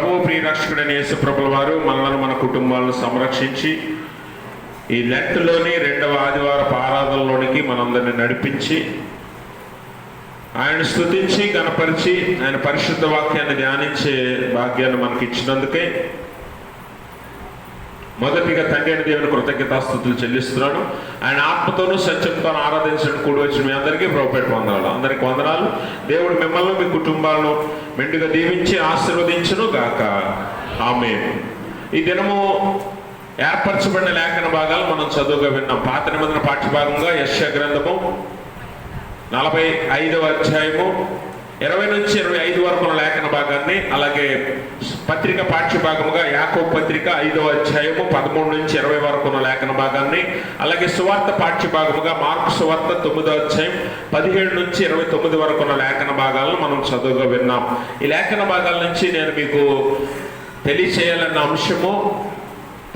ప్రభువు ప్రియరక్షకుడైన యేసు ప్రభుల వారు మనల్ని మన కుటుంబాలను సంరక్షించి ఈ లెంట్లోని 2వ ఆదివారపు ఆరాధనలోనికి మనందరినీ నడిపించి ఆయన స్తుతించి గణపరిచి ఆయన పరిశుద్ధ వాక్యాన్ని ధ్యానించే భాగ్యాన్ని మనకి ఇచ్చినందుకే మొదటిగా తండ్రి అయిన దేవుని కృతజ్ఞతాస్తుతులు చెల్లిస్తున్నాను. ఆయన ఆత్మతోనూ సత్యంతో ఆరాధించడం కూడి వచ్చిన మీ అందరికీ ప్రభుపేట వందనాలు. అందరికీ వందనాలు. దేవుడు మిమ్మల్ని మీ కుటుంబాలను మెండుగా దీవించి ఆశీర్వదించును గాక. ఆమేన్. ఈ దినము ఏర్పరచబడిన లేఖన భాగాలు మనం చదువుగా విన్నాం. పాత నిబంధన పాఠ్యభాగంగా యెషయా గ్రంథము 45వ అధ్యాయము 20 నుంచి 25 వరకు ఉన్న లేఖన భాగాన్ని, అలాగే పత్రిక పాఠ్యభాగముగా యాకోబు పత్రిక 5వ అధ్యాయము 13 నుంచి 20 వరకు ఉన్న లేఖన భాగాన్ని, అలాగే సువార్త పాఠ్యభాగముగా మార్కు సువార్త 9వ అధ్యాయం 17 నుంచి 29 వరకు ఉన్న లేఖన భాగాలను మనం చదువుగా విన్నాం. ఈ లేఖన భాగాల నుంచి నేను మీకు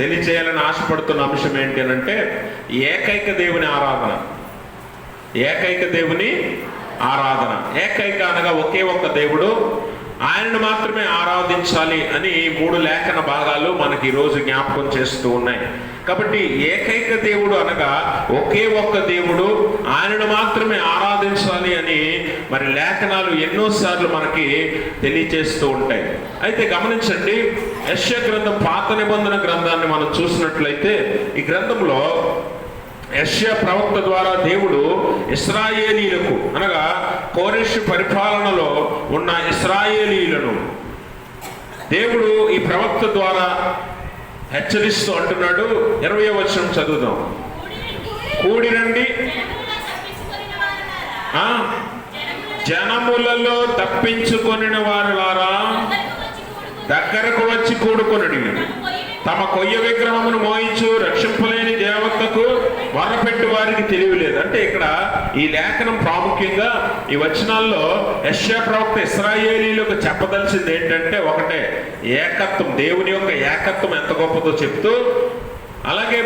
తెలియచేయాలని ఆశపడుతున్న అంశం ఏంటి అంటే ఏకైక దేవుని ఆరాధన. ఏకైక దేవుని ఆరాధన. ఏకైక అనగా ఒకే ఒక్క దేవుడు, ఆయనను మాత్రమే ఆరాధించాలి అని 3 లేఖన భాగాలు మనకి ఈరోజు జ్ఞాపకం చేస్తూ ఉన్నాయి. కాబట్టి ఏకైక దేవుడు అనగా ఒకే ఒక్క దేవుడు, ఆయనను మాత్రమే ఆరాధించాలి అని మరి లేఖనాలు ఎన్నోసార్లు మనకి తెలియజేస్తూ ఉంటాయి. అయితే గమనించండి, యెషయా గ్రంథం పాత నిబంధన గ్రంథాన్ని మనం చూసినట్లయితే ఈ గ్రంథంలో యెషయా ప్రవక్త ద్వారా దేవుడు ఇశ్రాయేలీయులకు అనగా కోరెషు పరిపాలనలో ఉన్న ఇశ్రాయేలీయులను దేవుడు ఈ ప్రవక్త ద్వారా హెచ్చరిస్తూ అంటున్నాడు. 20వ వచనం చదువుదాం. కూడిరండి, జనములలో తప్పించుకొనిన వారులారా దగ్గరకు వచ్చి కూడుకొనుడి. తమ కొయ్య విగ్రహమును మోయించు రక్షింపలేని దేవతకు మొరపెట్టు వారికి తెలియలేదు. అంటే ఇక్కడ ఈ లేఖనం ప్రాముఖ్యంగా ఈ వచనాల్లో యెషయా ప్రవక్త ఇశ్రాయేలీయులకు చెప్పదలిసింది ఏంటంటే ఒకటే, ఏకత్వం, దేవుని యొక్క ఏకత్వం ఎంత గొప్పదో చెప్తూ, అలాగే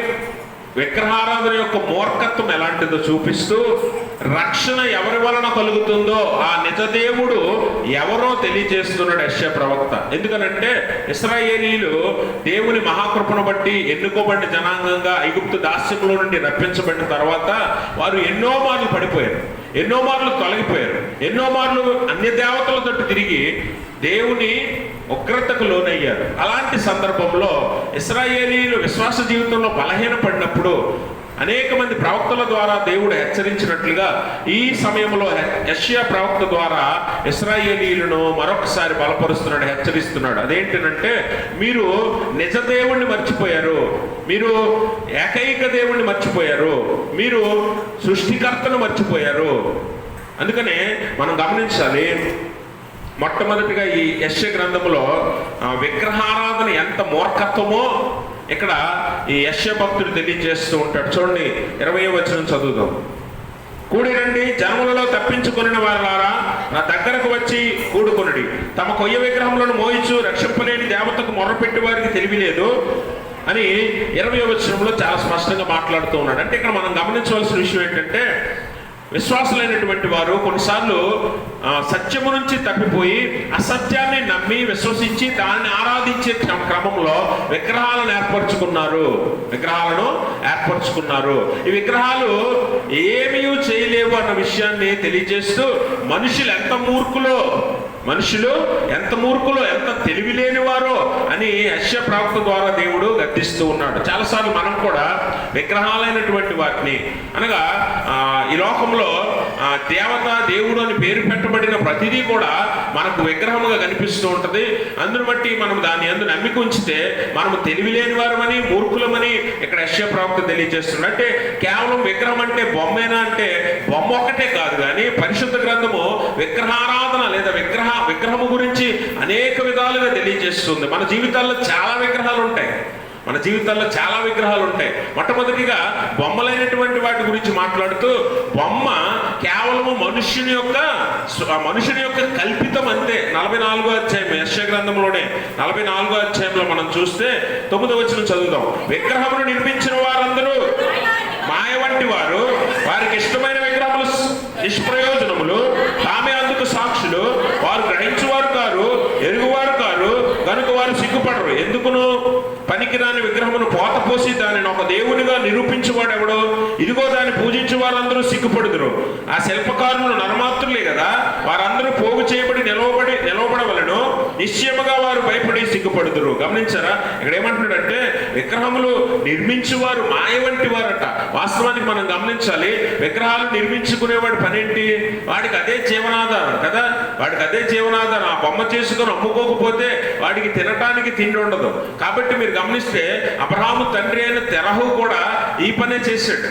విగ్రహారాధన యొక్క మూర్ఖత్వం ఎలాంటిదో చూపిస్తూ, రక్షణ ఎవరి వలన కలుగుతుందో ఆ నిజదేవుడు ఎవరో తెలియజేస్తున్నాడు యెషయా ప్రవక్త. ఎందుకనంటే ఇశ్రాయేలీయులు దేవుని మహాకృపను బట్టి ఎన్నుకోబడిన జనాంగంగా ఐగుప్తు దాస్యంలో నుండి రప్పించబడిన తర్వాత వారు ఎన్నో మార్లు పడిపోయారు, ఎన్నో మార్లు తొలగిపోయారు, ఎన్నో మార్లు అన్య దేవతలతో తిరిగి దేవుని ఉగ్రతకు లోనయ్యారు. అలాంటి సందర్భంలో ఇశ్రాయేలీయులు విశ్వాస జీవితంలో బలహీనపడినప్పుడు అనేక మంది ప్రవక్తల ద్వారా దేవుడు హెచ్చరించినట్లుగా ఈ సమయంలో యెషయా ప్రవక్త ద్వారా ఇశ్రాయేలీయులను మరొకసారి బలపరుస్తున్నాడు, హెచ్చరిస్తున్నాడు. అదేంటంటే, మీరు నిజ దేవుణ్ణి మర్చిపోయారు, మీరు ఏకైక దేవుణ్ణి మర్చిపోయారు, మీరు సృష్టికర్తను మర్చిపోయారు. అందుకనే మనం గమనించాలి, మొట్టమొదటిగా ఈ యెషయా గ్రంథంలో విగ్రహారాధన ఎంత మూర్ఖత్వమో ఇక్కడ ఈ యెషయా భక్తుడు తెలియజేస్తూ ఉంటాడు. చూడండి, 20వ వచనం చదువుదాం. కూడిరండి, జనములలో తప్పించుకొనిన వారులారా నా దగ్గరకు వచ్చి కూడుకొనుడి. తమ కొయ్య విగ్రహములను మోయించు రక్షింపలేని దేవతకు మొర్రపెట్టి వారికి తెలియలేదు అని 20వ వచనంలో చాలా స్పష్టంగా మాట్లాడుతూ ఉన్నాడు. అంటే ఇక్కడ మనం గమనించవలసిన విషయం ఏంటంటే, విశ్వాసులైనటువంటి వారు కొన్నిసార్లు సత్యము నుంచి తప్పిపోయి అసత్యాన్ని నమ్మి విశ్వసించి దాన్ని ఆరాధించే క్రమంలో విగ్రహాలను ఏర్పరచుకున్నారు. ఈ విగ్రహాలు ఏమీ చేయలేవు అన్న విషయాన్ని తెలియజేస్తూ మనుషులు ఎంత మూర్ఖులో ఎంత తెలివి లేనివారో అని యెషయా ప్రవక్త ద్వారా దేవుడు గద్దిస్తూ ఉన్నాడు. చాలాసార్లు మనం కూడా విగ్రహాలైనటువంటి వాటిని అనగా ఈ లోకంలో దేవత, దేవుడు అని పేరు పెట్టబడిన ప్రతిదీ కూడా మనకు విగ్రహముగా కనిపిస్తూ ఉంటుంది. అందును బట్టి మనం దాన్ని యందు నమ్మిక ఉంచితే మనము తెలివి లేని వారమని, మూర్ఖులమని ఇక్కడ యెషయా ప్రవక్త తెలియజేస్తున్నాడు. అంటే కేవలం విగ్రహం అంటే బొమ్మేనా అంటే బొమ్మ ఒక్కటే కాదు, కానీ పరిశుద్ధ గ్రంథము విగ్రహారాధన లేదా విగ్రహము గురించి అనేక విధాలుగా తెలియజేస్తుంది. మన జీవితాల్లో చాలా విగ్రహాలు ఉంటాయి. మొట్టమొదటిగా బొమ్మలైనటువంటి వాటి గురించి మాట్లాడుతూ, బొమ్మ కేవలము మనుష్యుని యొక్క కల్పితం అంతే. 44వ అధ్యాయం యెషయా గ్రంథంలోనే 44వ అధ్యాయంలో మనం చూస్తే 9వ వచనం చదువుదాం. విగ్రహమును నిర్మించిన వారందరూ మాయ వంటి వారు, వారికి ఇష్టమైన విగ్రహములు నిష్ప్రయోజనములు, తామే అందుకు సాక్షులు, వారు గ్రహించువారు కారు, ఎరుగువారు కారు, కనుక పూజించువాడు ఎవడు? ఇదిగో దాన్ని పూజించు వారందరూ సిగ్గుపడుదురు. ఆ శిల్పకారులు నరమాత్రులే కదా, వారందరూ పోగు చేయబడి నిలవబడవలను, నిశ్చయముగా వారు భయపడి సిగ్గుపడుదురు. గమనించారా? ఇక్కడ ఏమంటున్నాడంటే విగ్రహములు నిర్మించువారు మాయ వంటి వారట. వాస్తవానికి మనం గమనించాలి, విగ్రహాలు నిర్మించుకునేవాడి పనేంటి? వాడికి అదే జీవనాధారం కదా, వాడికి అదే జీవనాధారం. ఆ బొమ్మ చేసుకుని అమ్ముకోకపోతే వాడికి తినటానికి తిండి ఉండదు. కాబట్టి మీరు గమనిస్తే అబ్రహాము తండ్రి అయిన తెరహు కూడా ఈ పనే చేశాడు.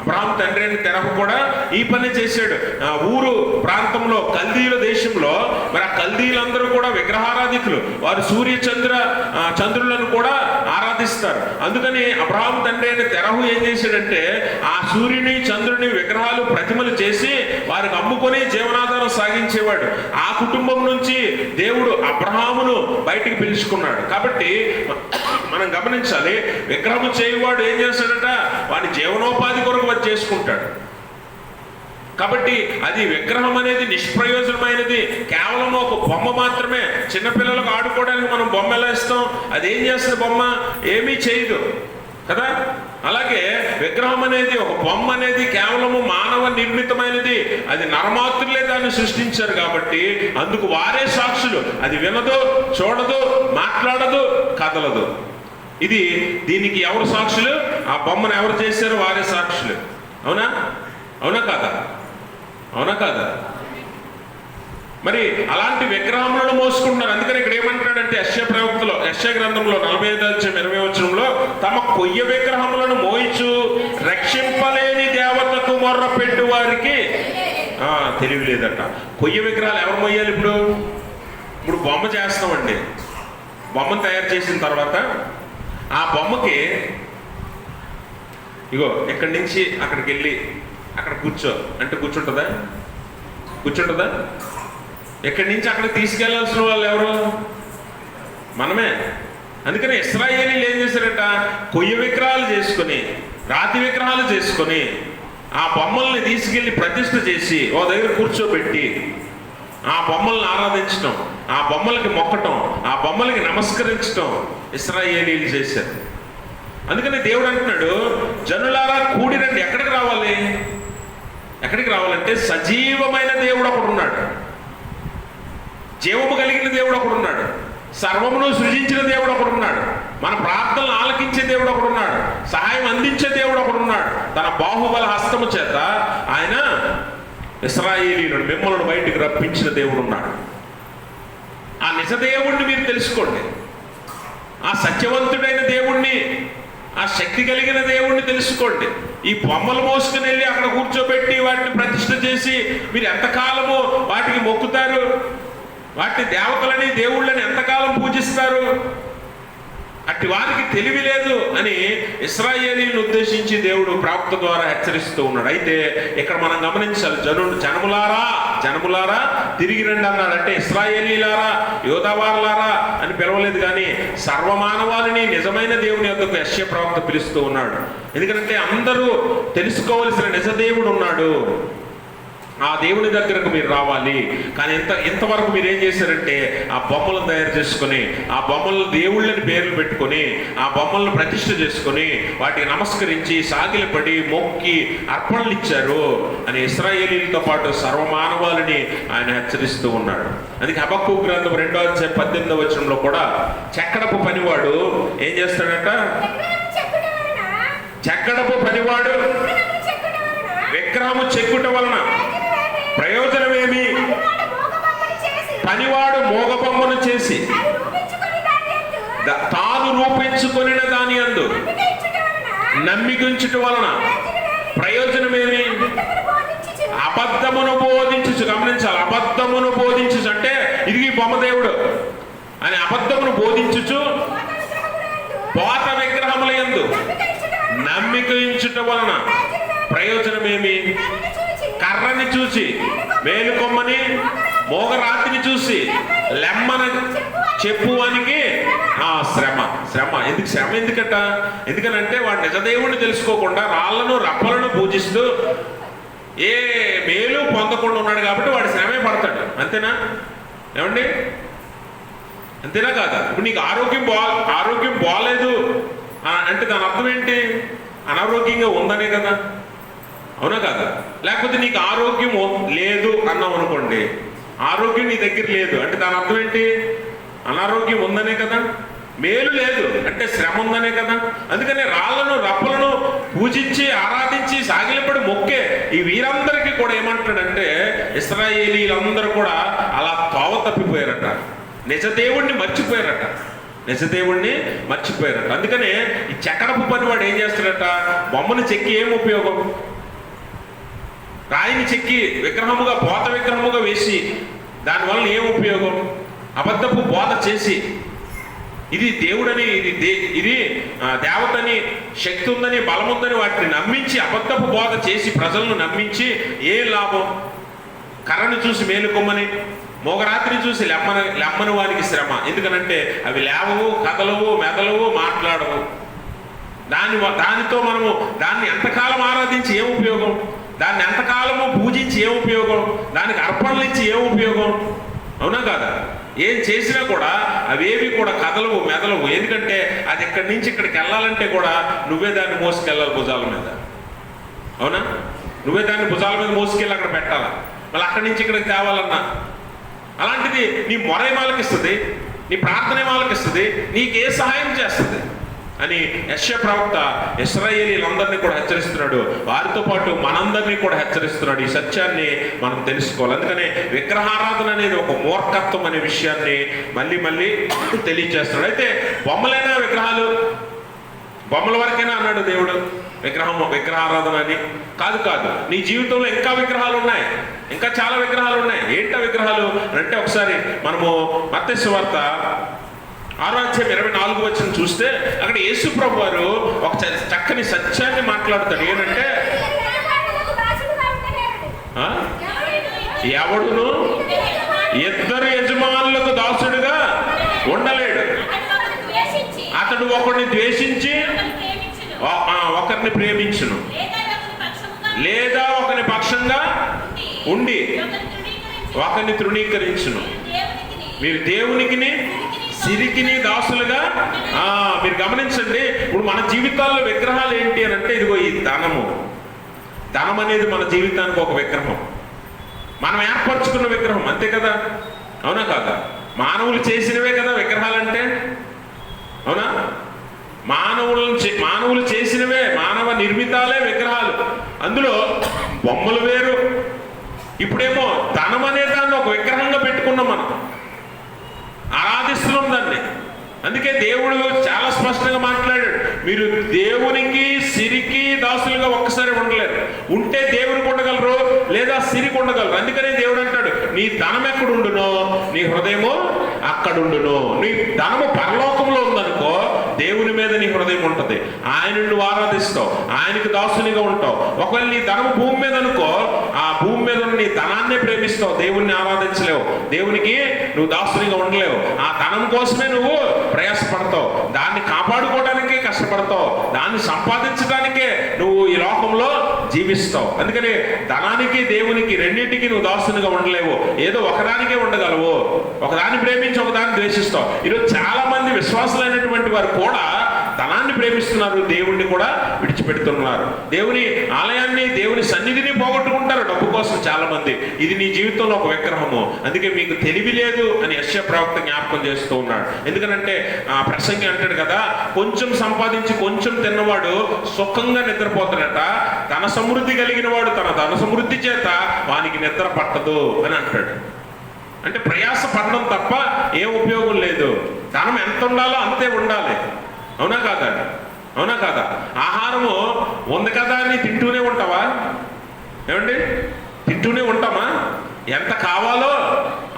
అబ్రహాము తండ్రి అయిన తెరహు కూడా ఈ పని చేశాడు. ఊరు ప్రాంతంలో కల్దీల దేశంలో మరి ఆ కల్దీలందరూ కూడా విగ్రహారాధికులు. వారు సూర్య చంద్రులను కూడా ఆరాధిస్తారు. అందుకని అబ్రహాము తండ్రి అయిన తెరహు ఏం చేశాడంటే ఆ సూర్యుని చంద్రుని విగ్రహాలు ప్రతిమలు చేసి వారికి అమ్ముకొని జీవనాధారం సాగించేవాడు. ఆ కుటుంబం నుంచి దేవుడు అబ్రహామును బయటికి పిలుచుకున్నాడు. కాబట్టి మనం గమనించాలి, విగ్రహం చేయువాడు ఏం చేస్తాడట, వాడి జీవనోపాధి కొరకు చేసుకుంటాడు. కాబట్టి అది విగ్రహం అనేది నిష్ప్రయోజనమైనది, కేవలం ఒక బొమ్మ మాత్రమే. చిన్నపిల్లలకు ఆడుకోవడానికి మనం బొమ్మ ఎలా ఇస్తాం? అది ఏం చేస్తుంది? బొమ్మ ఏమీ చేయదు కదా. అలాగే విగ్రహం అనేది, ఒక బొమ్మ అనేది కేవలము మానవ నిర్మితమైనది. అది నరమాత్రులే దాన్ని సృష్టించారు కాబట్టి అందుకు వారే సాక్షులు. అది వినదు, చూడదు, మాట్లాడదు, కదలదు. దీనికి ఎవరు సాక్షులు? ఆ బొమ్మను ఎవరు చేశారో వారే సాక్షులు. అవునా? అవునా కాదా? అవునా కాదా? మరి అలాంటి విగ్రహములను మోసుకుంటున్నారు. అందుకని ఇక్కడ ఏమంటాడంటే యెషయా గ్రంథంలో 45:20 తమ కొయ్య విగ్రహములను మోయించు రక్షింపలేని దేవతకు మొర్ర పెట్టు వారికి తెలివి లేదట. కొయ్య విగ్రహాలు ఎవరు మోయాలి? ఇప్పుడు బొమ్మ చేస్తామండి. బొమ్మను తయారు చేసిన తర్వాత ఆ బొమ్మకి ఇగో ఇక్కడి నుంచి అక్కడికి వెళ్ళి అక్కడ కూర్చో అంటే కూర్చుంటుందా? ఎక్కడి నుంచి అక్కడికి తీసుకెళ్లాల్సిన వాళ్ళు ఎవరు? మనమే. అందుకని ఇశ్రాయేలీలు ఏం చేశారట, కొయ్య విగ్రహాలు చేసుకొని, రాతి విగ్రహాలు చేసుకొని ఆ బొమ్మల్ని తీసుకెళ్లి ప్రతిష్ఠ చేసి ఓ దగ్గర కూర్చోబెట్టి ఆ బొమ్మల్ని ఆరాధించటం, ఆ బొమ్మలకి మొక్కటం, ఆ బొమ్మలకి నమస్కరించటం ఇశ్రాయేలీలు చేశారు. అందుకని దేవుడు అంటున్నాడు, జనులారా కూడిరండి. ఎక్కడికి రావాలంటే సజీవమైన దేవుడు ఒకడు ఉన్నాడు, జీవము కలిగిన దేవుడు ఒకడు ఉన్నాడు, సర్వమును సృజించిన దేవుడు ఒకడు ఉన్నాడు, మన ప్రార్థనలు ఆలకించే దేవుడు ఒకడు ఉన్నాడు, సహాయం అందించే దేవుడు ఒకడు ఉన్నాడు. తన బాహుబల హస్తము చేత ఆయన ఇశ్రాయేలీయులను మిమ్మల్ని బయటికి రప్పించిన దేవుడు ఉన్నాడు. ఆ నిజ దేవుణ్ణి మీరు తెలుసుకోండి. ఆ సత్యవంతుడైన దేవుణ్ణి, ఆ శక్తి కలిగిన దేవుణ్ణి తెలుసుకోండి. ఈ బొమ్మలు మోసుకుని వెళ్ళి అక్కడ కూర్చోబెట్టి వాటిని ప్రతిష్ఠ చేసి మీరు ఎంతకాలము వాటికి మొక్కుతారు? వాటిని దేవతలని దేవుళ్ళని ఎంతకాలం పూజిస్తారు? అట్టి వారికి తెలివి లేదు అని ఇశ్రాయేలీయులను ఉద్దేశించి దేవుడు ప్రవక్త ద్వారా హెచ్చరిస్తూ ఉన్నాడు. అయితే ఇక్కడ మనం గమనించాలి, జనములారా తిరిగి రండి అన్నాడు. అంటే ఇశ్రాయేలీలారా, యోధావారులారా అని పిలవలేదు, కానీ సర్వమానవాళిని నిజమైన దేవుని యొద్దకు యెషయా ప్రవక్త పిలుస్తూ ఉన్నాడు. ఎందుకంటే అందరూ తెలుసుకోవలసిన నిజ దేవుడు ఉన్నాడు. ఆ దేవుని దగ్గరకు మీరు రావాలి. కానీ ఇంతవరకు మీరు ఏం చేశారంటే ఆ బొమ్మలను తయారు చేసుకొని, ఆ బొమ్మలను దేవుళ్ళని పేర్లు పెట్టుకొని, ఆ బొమ్మలను ప్రతిష్ఠ చేసుకొని వాటికి నమస్కరించి సాగిలపడి మొక్కి అర్పణలు ఇచ్చారు అని ఇశ్రాయేలీలతో పాటు సర్వమానవాళిని ఆయన హెచ్చరిస్తూ ఉన్నాడు. అందుకే హబక్కూకు గ్రంథం 2:18 కూడా చెక్కడపు పనివాడు ఏం చేస్తాడంట? చెక్కడపు పనివాడు విగ్రహము చెక్కుట వలన ప్రయోజనమేమి? పనివాడు మోగబొమ్మను చేసి తాను రూపించుకొనిన దాని యందు నమ్మికుంచుట వలన ప్రయోజనమేమి? అబద్ధమును బోధించు. గమనించాలి, అబద్ధమును బోధించు అంటే ఇది బొమ్మ దేవుడు అని అబద్ధమును బోధించుచు పోత విగ్రహముల యందు నమ్మికుంచుట వలన ప్రయోజనమేమి? కర్రని చూసి, మేలుకొమ్మని, మోగరాతిని చూసి లెమ్మన చెప్పువానికి శ్రమ. ఎందుకట? ఎందుకనంటే వాడు నిజదేవుడిని తెలుసుకోకుండా రాళ్లను రప్పలను పూజిస్తూ ఏ మేలు పొందకుండా ఉన్నాడు కాబట్టి వాడు శ్రమే పడతాడు. అంతేనా? ఏమండి? అంతేనా కాదా? ఇప్పుడు నీకు ఆరోగ్యం బాలేదు అంటే దాని అర్థం ఏంటి? అనారోగ్యంగా ఉందనే కదా, అవునా కదా? లేకపోతే నీకు ఆరోగ్యం లేదు అన్నాం అనుకోండి, ఆరోగ్యం నీ దగ్గర లేదు అంటే దాని అర్థం ఏంటి? అనారోగ్యం ఉందనే కదా. మేలు లేదు అంటే శ్రమ ఉందనే కదా. అందుకనే రాళ్లను రప్పలను పూజించి ఆరాధించి సాగిలపడి మొక్కే ఈ వీరందరికీ కూడా ఏమంటాడంటే, ఇశ్రాయేలీలందరూ కూడా అలా తోవ తప్పిపోయారట, నిజదేవుణ్ణి మర్చిపోయారట, నిజదేవుణ్ణి మర్చిపోయారట. అందుకనే ఈ చక్రపు పని వాడు ఏం చేస్తాడట, బొమ్మను చెక్కి ఏం ఉపయోగం? రాయిని చెక్కి విగ్రహముగా పోత విగ్రహముగా వేసి దానివల్ల ఏం ఉపయోగం? అబద్ధపు బోధ చేసి ఇది దేవుడని, ఇది దేవతని, శక్తి ఉందని, బలం ఉందని వాటిని నమ్మించి అబద్ధపు బోధ చేసి ప్రజలను నమ్మించి ఏం లాభం? కర్రను చూసి మేలుకొమ్మని, మోగరాత్రిని చూసి లెమ్మని వానికి శ్రమ. ఎందుకనంటే అవి లేవవు, కదలవు, మెదలవు, మాట్లాడవు. దానితో మనము దాన్ని ఎంతకాలం ఆరాధించి ఏం ఉపయోగం? దాన్ని ఎంతకాలము పూజించి ఏం ఉపయోగం? దానికి అర్పణలు ఇచ్చి ఏం ఉపయోగం? అవునా కాదా? ఏం చేసినా కూడా అవేవి కూడా కదలవు, మెదలవు. ఎందుకంటే అది ఇక్కడి నుంచి ఇక్కడికి వెళ్ళాలంటే కూడా నువ్వే దాన్ని మోసుకెళ్ళాలి భుజాల మీద, అవునా? నువ్వే దాన్ని భుజాల మీద మోసుకెళ్ళి అక్కడ పెట్టాలి. మళ్ళీ అక్కడి నుంచి ఇక్కడికి తేవాలన్నా అలాంటిది నీ మొర ఏమాలకిస్తుంది, నీ ప్రార్థన ఏమాలకిస్తుంది, నీకు ఏ సహాయం చేస్తుంది అని యెషయా ప్రవక్త ఇశ్రాయేలీలందరినీ కూడా హెచ్చరిస్తున్నాడు. వారితో పాటు మనందరినీ కూడా హెచ్చరిస్తున్నాడు. ఈ సత్యాన్ని మనం తెలుసుకోవాలి. అందుకనే విగ్రహారాధన అనేది ఒక మూర్ఖత్వం అనే విషయాన్ని మళ్ళీ మళ్ళీ తెలియజేస్తున్నాడు. అయితే బొమ్మలైన విగ్రహాలు, బొమ్మల వరకైనా అన్నాడు దేవుడు విగ్రహారాధన అని కాదు. నీ జీవితంలో ఇంకా విగ్రహాలు ఉన్నాయి, ఇంకా చాలా విగ్రహాలు ఉన్నాయి. ఏంటా విగ్రహాలు అంటే, ఒకసారి మనము మత్తయి సువార్త 6:24 చూస్తే అక్కడ యేసు ప్రభు వారు ఒక చక్కని సత్యాన్ని మాట్లాడతాడు. ఏంటంటే, ఎవడును ఇద్దరు యజమానులకు దాసుడుగా ఉండలేడు. అతడు ఒకరిని ద్వేషించి ఒకరిని ప్రేమించును, లేదా ఒకరి పక్షంగా ఉండి ఒకరిని తృణీకరించును. మీరు దేవునికిని సిరికిని దాసులుగా. మీరు గమనించండి, ఇప్పుడు మన జీవితాల్లో విగ్రహాలు ఏంటి అని అంటే, ఇదిగో ఈ ధనం అనేది మన జీవితానికి ఒక విగ్రహం, మనం ఏర్పరచుకున్న విగ్రహం, అంతే కదా, అవునా కాదా? మానవులు చేసినవే కదా విగ్రహాలంటే, అవునా? మానవులు చేసినవే, మానవ నిర్మితాలే విగ్రహాలు. అందులో బొమ్మలు వేరు. ఇప్పుడేమో ధనం అనే దాన్ని ఒక విగ్రహంగా పెట్టుకున్నాం, మనం ఆరాధిస్తున్నాం దాన్ని. అందుకే దేవుడు చాలా స్పష్టంగా మాట్లాడాడు, మీరు దేవునికి సిరికి దాసులుగా ఒక్కసారి ఉండలేరు. ఉంటే దేవునికి ఉండగలరు, లేదా సిరికి ఉండగలరు. అందుకనే దేవుడు అంటాడు, నీ ధనం ఎక్కడుండునో నీ హృదయము అక్కడుండును. నీ ధనము పరలోకంలో ఉందనుకో, దేవుని మీద నీ హృదయం ఉంటుంది, ఆయన నువ్వు ఆరాధిస్తావు, ఆయనకి దాసునిగా ఉంటావు. ఒకవేళ నీ ధనము భూమి మీద అనుకో, ఆ భూమి మీద నీ ధనాన్నే ప్రేమిస్తావు, దేవుణ్ణి ఆరాధించలేవు, దేవునికి నువ్వు దాసునిగా ఉండలేవు. ఆ ధనం కోసమే నువ్వు ప్రయాసపడతావు, దాన్ని కాపాడుకోవడానికే కష్టపడతావు, దాన్ని సంపాదించడానికే నువ్వు ఈ లోకంలో జీవిస్తావు. అందుకని ధనానికి దేవునికి రెండింటికి నువ్వు దాసునిగా ఉండలేవు. ఏదో ఒకదానికే ఉండగలవు. ఒకదాన్ని ప్రేమించి ఒకదాన్ని ద్వేషిస్తావు. ఈరోజు చాలా మంది విశ్వాసులైనటువంటి వారు కూడా ధనాన్ని ప్రేమిస్తున్నారు, దేవుణ్ణి కూడా విడిచిపెడుతున్నారు. దేవుని ఆలయాన్ని, దేవుని సన్నిధిని పోగొట్టుకుంటారు డబ్బు కోసం చాలా మంది. ఇది నీ జీవితంలో ఒక విగ్రహము. అందుకే మీకు తెలివి లేదు అని యెషయా ప్రవక్త జ్ఞాపకం చేస్తూ ఉన్నాడు. ఎందుకనంటే ఆ ప్రసంగి అంటాడు కదా, కొంచెం సంపాదించి కొంచెం తిన్నవాడు సుఖంగా నిద్రపోతాడట, ధన సమృద్ధి కలిగిన వాడు తన ధన సమృద్ధి చేత వానికి నిద్ర పట్టదు అని అంటాడు. అంటే ప్రయాస పడడం తప్ప ఏ ఉపయోగం లేదు. ధనం ఎంత ఉండాలో అంతే ఉండాలి, అవునా కాదా? అవునా కాదా? ఆహారము ఉంది కదా అని తింటూనే ఉంటావా? ఏమండి, తింటూనే ఉంటామా? ఎంత కావాలో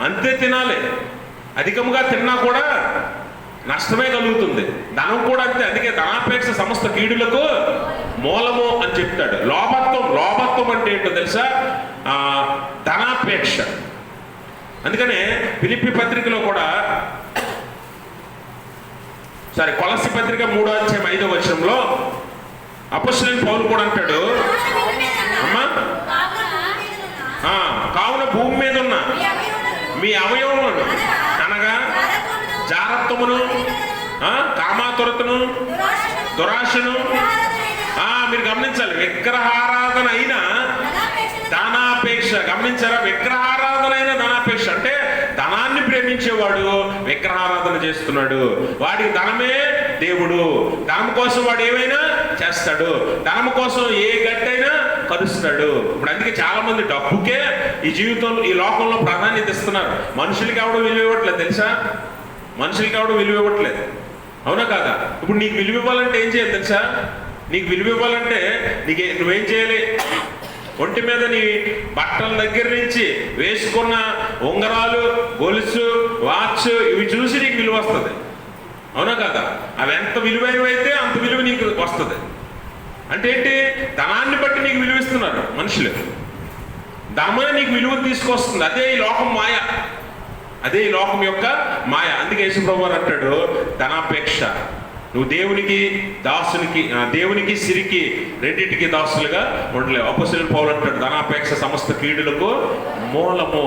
అంతే తినాలి. అధికంగా తిన్నా కూడా నష్టమే కలుగుతుంది. ధనం కూడా అంతే. అందుకే ధనాపేక్ష సమస్త కీడులకు మూలము అని చెప్తాడు. లోభత్వం అంటే ఏంటో తెలుసా? ధనాపేక్ష. అందుకనే ఫిలిప్పీ పత్రికలో కూడా, కొలస్సీ పత్రిక 3:5 అపొస్తలుడైన పౌలు కూడా అంటాడు, అమ్మా కావున భూమి మీద ఉన్న మీ అవయవములను అనగా జారత్వమును, కామాతురతను, దురాశను, మీరు గమనించాలి, విగ్రహారాధన అయినా ధనాపేక్ష. గమనించారా? విగ్రహారాధన అయినా ధనాపేక్ష అంటే ధనాన్ని ప్రేమించేవాడు విగ్రహారాధన చేస్తున్నాడు. వాడికి ధనమే దేవుడు. ధనం కోసం వాడు ఏమైనా చేస్తాడు. ధనం కోసం ఏ గట్టైనా కలుస్తాడు. ఇప్పుడు అందుకే చాలా మంది డబ్బుకే ఈ జీవితంలో, ఈ లోకంలో ప్రాధాన్యత ఇస్తున్నారు. మనుషులకి ఎవడో విలువ ఇవ్వట్లేదు తెలుసా? మనుషులకి ఎవడో విలువ ఇవ్వట్లేదు. అవునా కాదా? ఇప్పుడు నీకు విలువ ఇవ్వాలంటే ఏం చేయాలి తెలుసా? నీకు విలువ ఇవ్వాలంటే నువ్వేం చేయాలి? ఒంటి మీద నీ బట్టల దగ్గర నుంచి వేసుకున్న ఉంగరాలు, గొలుసు, వాచ్ ఇవి చూసి నీకు విలువ వస్తుంది. అవునా కదా? అవి ఎంత విలువైనవి అయితే అంత విలువ నీకు వస్తుంది. అంటే ఏంటి? ధనాన్ని బట్టి నీకు విలువిస్తున్నారు మనుషులు. ధనమే నీకు విలువ తీసుకొస్తుంది. అదే ఈ లోకం మాయ. అదే ఈ లోకం యొక్క మాయ. అందుకే యేసుప్రభువు అంటాడు, ధనాపేక్ష. నువ్వు దేవునికి దాసునికి, దేవునికి సిరికి రెండింటికి దాసులుగా ఉండలేవు. అపొస్తలుడు పౌలు అంటాడు, ధనాపేక్ష సమస్త కీడులకు మూలము.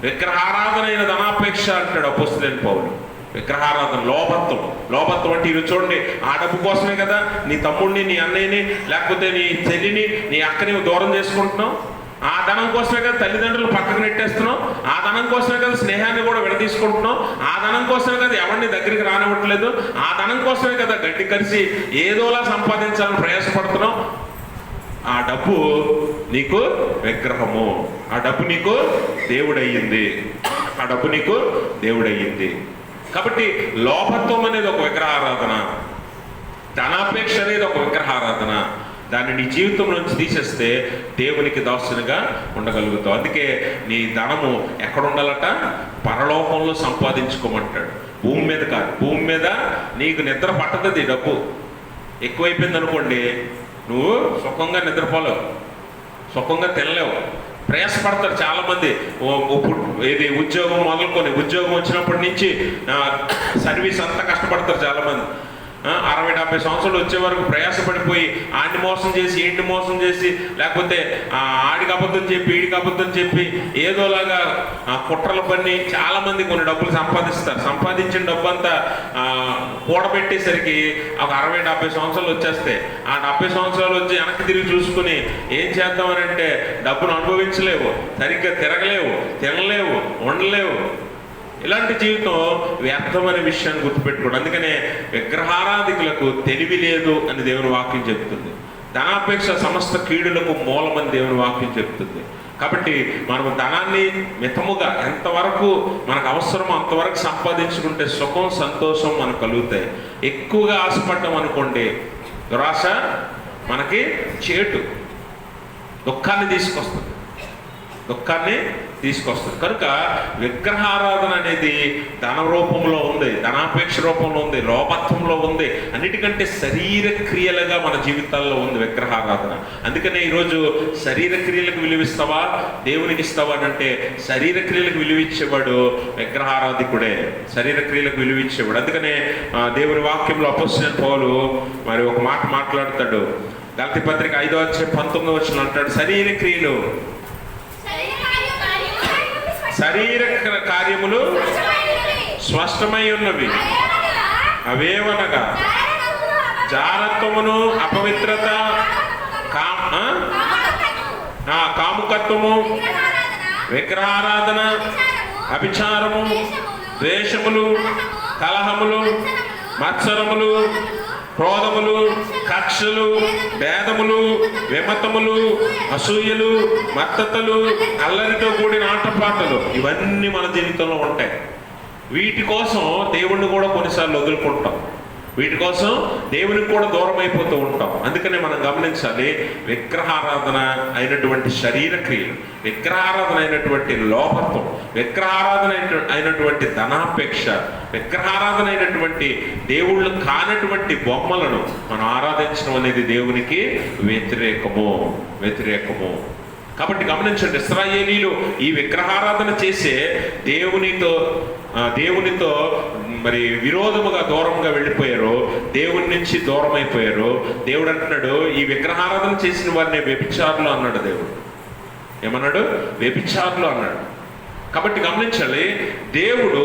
విగ్రహారాధన అయిన ధనాపేక్ష అంటాడు అపొస్తలుడైన పౌలు. విగ్రహారాధన లోపత్వం అంటే ఈరోజు చూడండి, ఆ డబ్బు కోసమే కదా నీ తమ్ముడిని, నీ అన్నయ్యని, లేకపోతే నీ చెల్లిని, నీ అక్కని దూరం చేసుకుంటున్నావు. ఆ ధనం కోసమే కదా తల్లిదండ్రులు పక్కకు నెట్టేస్తున్నావు. ఆ ధనం కోసమే కదా స్నేహాన్ని కూడా విడదీసుకుంటున్నావు. ఆ ధనం కోసమే కదా ఎవరిని దగ్గరికి రానివ్వట్లేదు. ఆ ధనం కోసమే కదా గడ్డి కలిసి ఏదోలా సంపాదించాలని ప్రయాసపడుతున్నావు. ఆ డబ్బు నీకు విగ్రహము. ఆ డబ్బు నీకు దేవుడయ్యింది. ఆ డబ్బు నీకు దేవుడయ్యింది. కాబట్టి లోభత్వం అనేది ఒక విగ్రహారాధన, ధనాపేక్ష అనేది ఒక విగ్రహారాధన. దాన్ని నీ జీవితం నుంచి తీసేస్తే దేవునికి దాసునిగా ఉండగలుగుతావు. అందుకే నీ ధనము ఎక్కడ ఉండాలట? పరలోకంలో సంపాదించుకోమంటాడు, భూమి మీద కాదు. భూమి మీద నీకు నిద్ర పట్టదు. డబ్బు ఎక్కువైపోయింది అనుకోండి, నువ్వు సుఖంగా నిద్రపోలేవు, సుఖంగా తినలేవు. ప్రయాసపడతారు చాలామంది. ఇది ఉద్యోగం మొదలుకొని, ఉద్యోగం వచ్చినప్పటి నుంచి సర్వీస్ అంతా కష్టపడతారు చాలామంది. 60-70 సంవత్సరాలు వచ్చే వరకు ప్రయాసపడిపోయి ఆడిని మోసం చేసి, ఈడిని మోసం చేసి, లేకపోతే ఆడికి అబద్ధం చెప్పి, ఈడికి అబద్ధం చెప్పి ఏదోలాగా కుట్రలు పన్ని చాలామంది కొన్ని డబ్బులు సంపాదిస్తారు. సంపాదించిన డబ్బు అంతా కూడబెట్టేసరికి ఒక 60-70 సంవత్సరాలు వచ్చేస్తాయి. ఆ 70 సంవత్సరాలు వచ్చి వెనక్కి తిరిగి చూసుకుని ఏం చేద్దామని అంటే డబ్బును అనుభవించలేవు, సరిగ్గా తిరగలేవు, తినలేవు, ఉండలేవు. ఇలాంటి జీవితం వ్యర్థం అనే విషయాన్ని గుర్తుపెట్టుకోండి. అందుకనే విగ్రహారాధికులకు తెలివి లేదు అని దేవుని వాక్యం చెప్తుంది. ధనాపేక్ష సమస్త కీడులకు మూలమని దేవుని వాక్యం చెప్తుంది. కాబట్టి మనం ధనాన్ని మితముగా ఎంతవరకు మనకు అవసరమో అంతవరకు సంపాదించుకుంటే సుఖం, సంతోషం మనకు కలుగుతాయి. ఎక్కువగా ఆశపడ్డాం అనుకోండి, దురాశ మనకి చేటు, దుఃఖాన్ని తీసుకొస్తుంది. కనుక విగ్రహారాధన అనేది ధన రూపంలో ఉంది, ధనాపేక్ష రూపంలో ఉంది, లోభత్వంలో ఉంది. అన్నిటికంటే శరీర క్రియలుగా మన జీవితాల్లో ఉంది విగ్రహారాధన. అందుకనే ఈరోజు శరీర క్రియలకు విలువిస్తావా, దేవునికి ఇస్తావా అంటే శరీర క్రియలకు విలువిచ్చేవాడు విగ్రహారాధికుడే. శరీర క్రియలకు విలువిచ్చేవాడు. అందుకనే దేవుని వాక్యంలో అపొస్తలుడైన పౌలు మరి ఒక మాట మాట్లాడతాడు. గలతీ పత్రిక 5:19 అంటాడు, శరీర కార్యములు స్పష్టమై ఉన్నవి. అవేవనగా జారత్వమును, అపవిత్రత, కాముకత్వము, విగ్రహారాధన, అభిచారము, ద్వేషములు, కలహములు, మత్సరములు, క్రోధములు, కక్షలు, భేదములు, విమతములు, అసూయలు, మత్తతలు, అల్లరితో కూడిన ఆటపాటలు ఇవన్నీ మన జీవితంలో ఉంటాయి. వీటి కోసం దేవుణ్ణి కూడా కొన్నిసార్లు వదులుకుంటాం. వీటి కోసం దేవునికి కూడా దూరం అయిపోతూ ఉంటాం. అందుకనే మనం గమనించాలి, విగ్రహారాధన అయినటువంటి శరీర క్రియలు, విగ్రహారాధన అయినటువంటి లోభత్వం, విగ్రహారాధన అయినటువంటి ధనాపేక్ష, విగ్రహారాధన అయినటువంటి దేవుళ్ళు కానటువంటి బొమ్మలను మనం ఆరాధించడం అనేది దేవునికి వ్యతిరేకము. కాబట్టి గమనించండి, ఇశ్రాయేలీలు ఈ విగ్రహారాధన చేసే దేవునితో మరి విరోధముగా దూరంగా వెళ్ళిపోయారు, దేవుని నుంచి దూరం అయిపోయారు. దేవుడు అంటున్నాడు, ఈ విగ్రహారాధన చేసిన వారిని వ్యభిచారులు అన్నాడు. దేవుడు ఏమన్నాడు? వ్యభిచారులు అన్నాడు. కాబట్టి గమనించాలి, దేవుడు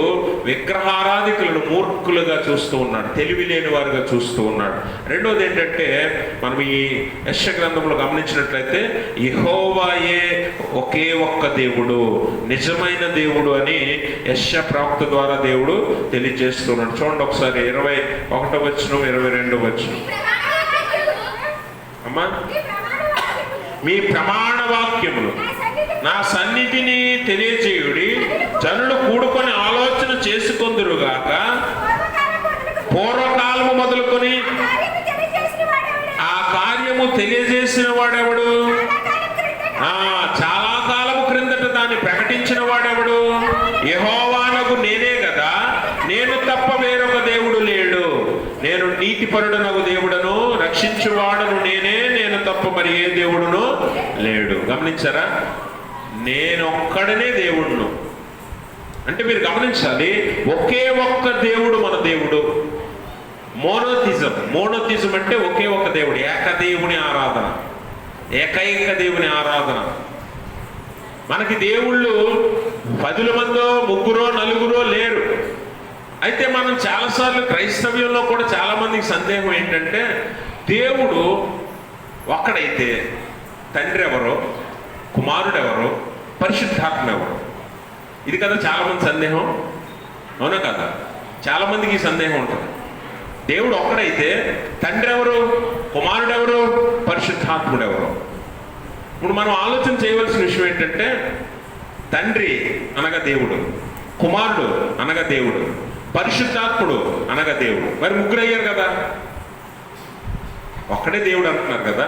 విగ్రహారాధికులను మూర్ఖులుగా చూస్తూ ఉన్నాడు, తెలివి లేని వారుగా చూస్తూ ఉన్నాడు. రెండోది ఏంటంటే, మనం ఈ యెషయా గ్రంథంలో గమనించినట్లయితే యెహోవాయే ఒకే ఒక్క దేవుడు, నిజమైన దేవుడు అని యెషయా ప్రవక్త ద్వారా దేవుడు తెలియజేస్తున్నాడు. చూడండి ఒకసారి 21వ వచనం 22వ వచనం. అమ్మా, మీ ప్రమాణ వాక్యములు నా సన్నిధిని తెలియజేయుడి, జనులు కూడుకొని ఆలోచన చేసుకొందురుగాక. పూర్వకాలము మొదలుకొని ఆ కార్యము తెలియజేసిన వాడెవడు? చాలా కాలము క్రిందట దాన్ని ప్రకటించిన వాడెవడు? యెహోవానగు నేనే కదా, నేను తప్ప వేరొక దేవుడు లేడు. నేను నీతిపరుడనగు దేవుడను, రక్షించువాడను నేనే, నేను తప్ప మరి ఏ దేవుడును లేడు. గమనించారా? నేనొక్కడనే దేవుడును అంటే మీరు గమనించాలి, ఒకే ఒక్క దేవుడు మన దేవుడు. మోనోథిజం అంటే ఒకే ఒక్క దేవుడు, ఏకదేవుని ఆరాధన, ఏకైక దేవుని ఆరాధన. మనకి దేవుళ్ళు 10 మందో 3 4 లేరు. అయితే మనం చాలాసార్లు క్రైస్తవ్యంలో కూడా చాలా మందికి సందేహం ఏంటంటే, దేవుడు ఒక్కడైతే తండ్రి ఎవరో, కుమారుడు ఎవరో, పరిశుద్ధాత్మ ఎవరు? ఇది కదా చాలా మంది సందేహం, అవునా కదా? చాలా మందికి ఈ సందేహం ఉంటుంది. దేవుడు ఒక్కడైతే తండ్రి ఎవరు, కుమారుడు ఎవరు, పరిశుద్ధాత్ముడు ఎవరు? ఇప్పుడు మనం ఆలోచన చేయవలసిన విషయం ఏంటంటే, తండ్రి అనగా దేవుడు, కుమారుడు అనగా దేవుడు, పరిశుద్ధాత్ముడు అనగా దేవుడు. మరి ముగ్గురు అయ్యారు కదా, ఒక్కడే దేవుడు అంటున్నారు కదా,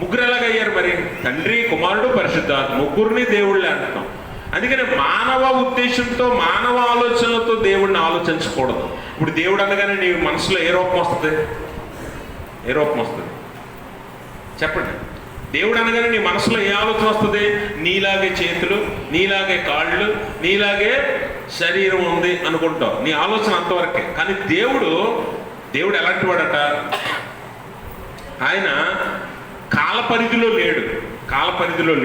ముగ్గురు ఎలాగయ్యారు మరి? తండ్రి, కుమారుడు, పరిశుద్ధాత్మ, ముగ్గురిని దేవుళ్ళే అంటున్నాం. అందుకని మానవ ఉద్దేశంతో, మానవ ఆలోచనలతో దేవుడిని ఆలోచించకూడదు. ఇప్పుడు దేవుడు అనగానే నీ మనసులో ఏ రూపం వస్తుంది? ఏ రూపం వస్తుంది చెప్పండి? దేవుడు అనగానే నీ మనసులో ఏ ఆలోచన వస్తుంది? నీలాగే చేతులు, నీలాగే కాళ్ళు, నీలాగే శరీరం ఉంది అనుకుంటావు. నీ ఆలోచన అంతవరకే. కానీ దేవుడు ఎలాంటి వాడట? ఆయన కాలపరిధిలో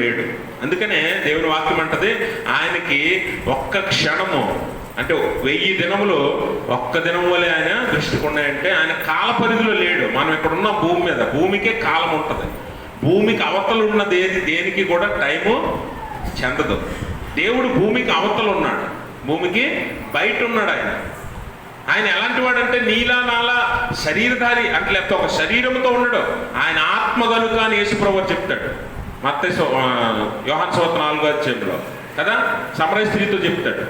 లేడు. అందుకనే దేవుని వాక్యం అంటది, ఆయనకి ఒక్క క్షణము అంటే 1000 దినములు ఒక్క దినం వలె ఆయన దృష్టికి ఉన్నాయంటే ఆయన కాలపరిధిలో లేడు. మనం ఇక్కడ ఉన్న భూమి మీద, భూమికే కాలం ఉంటుంది. భూమికి అవతలు ఉన్నది దేనికి కూడా టైము చెందదు. దేవుడు భూమికి అవతలు ఉన్నాడు, భూమికి బయట ఉన్నాడు. ఆయన ఎలాంటి వాడంటే నీలా నాలా శరీరధారి అంటే, లేకపోతే ఒక శరీరంతో ఉండడు. ఆయన ఆత్మ కనుక అని యేసుప్రభువు చెప్తాడు. మత్తయి యోహాను సువార్త 4వ అధ్యాయంలో కదా, సమరయ స్త్రీతో చెప్తాడు.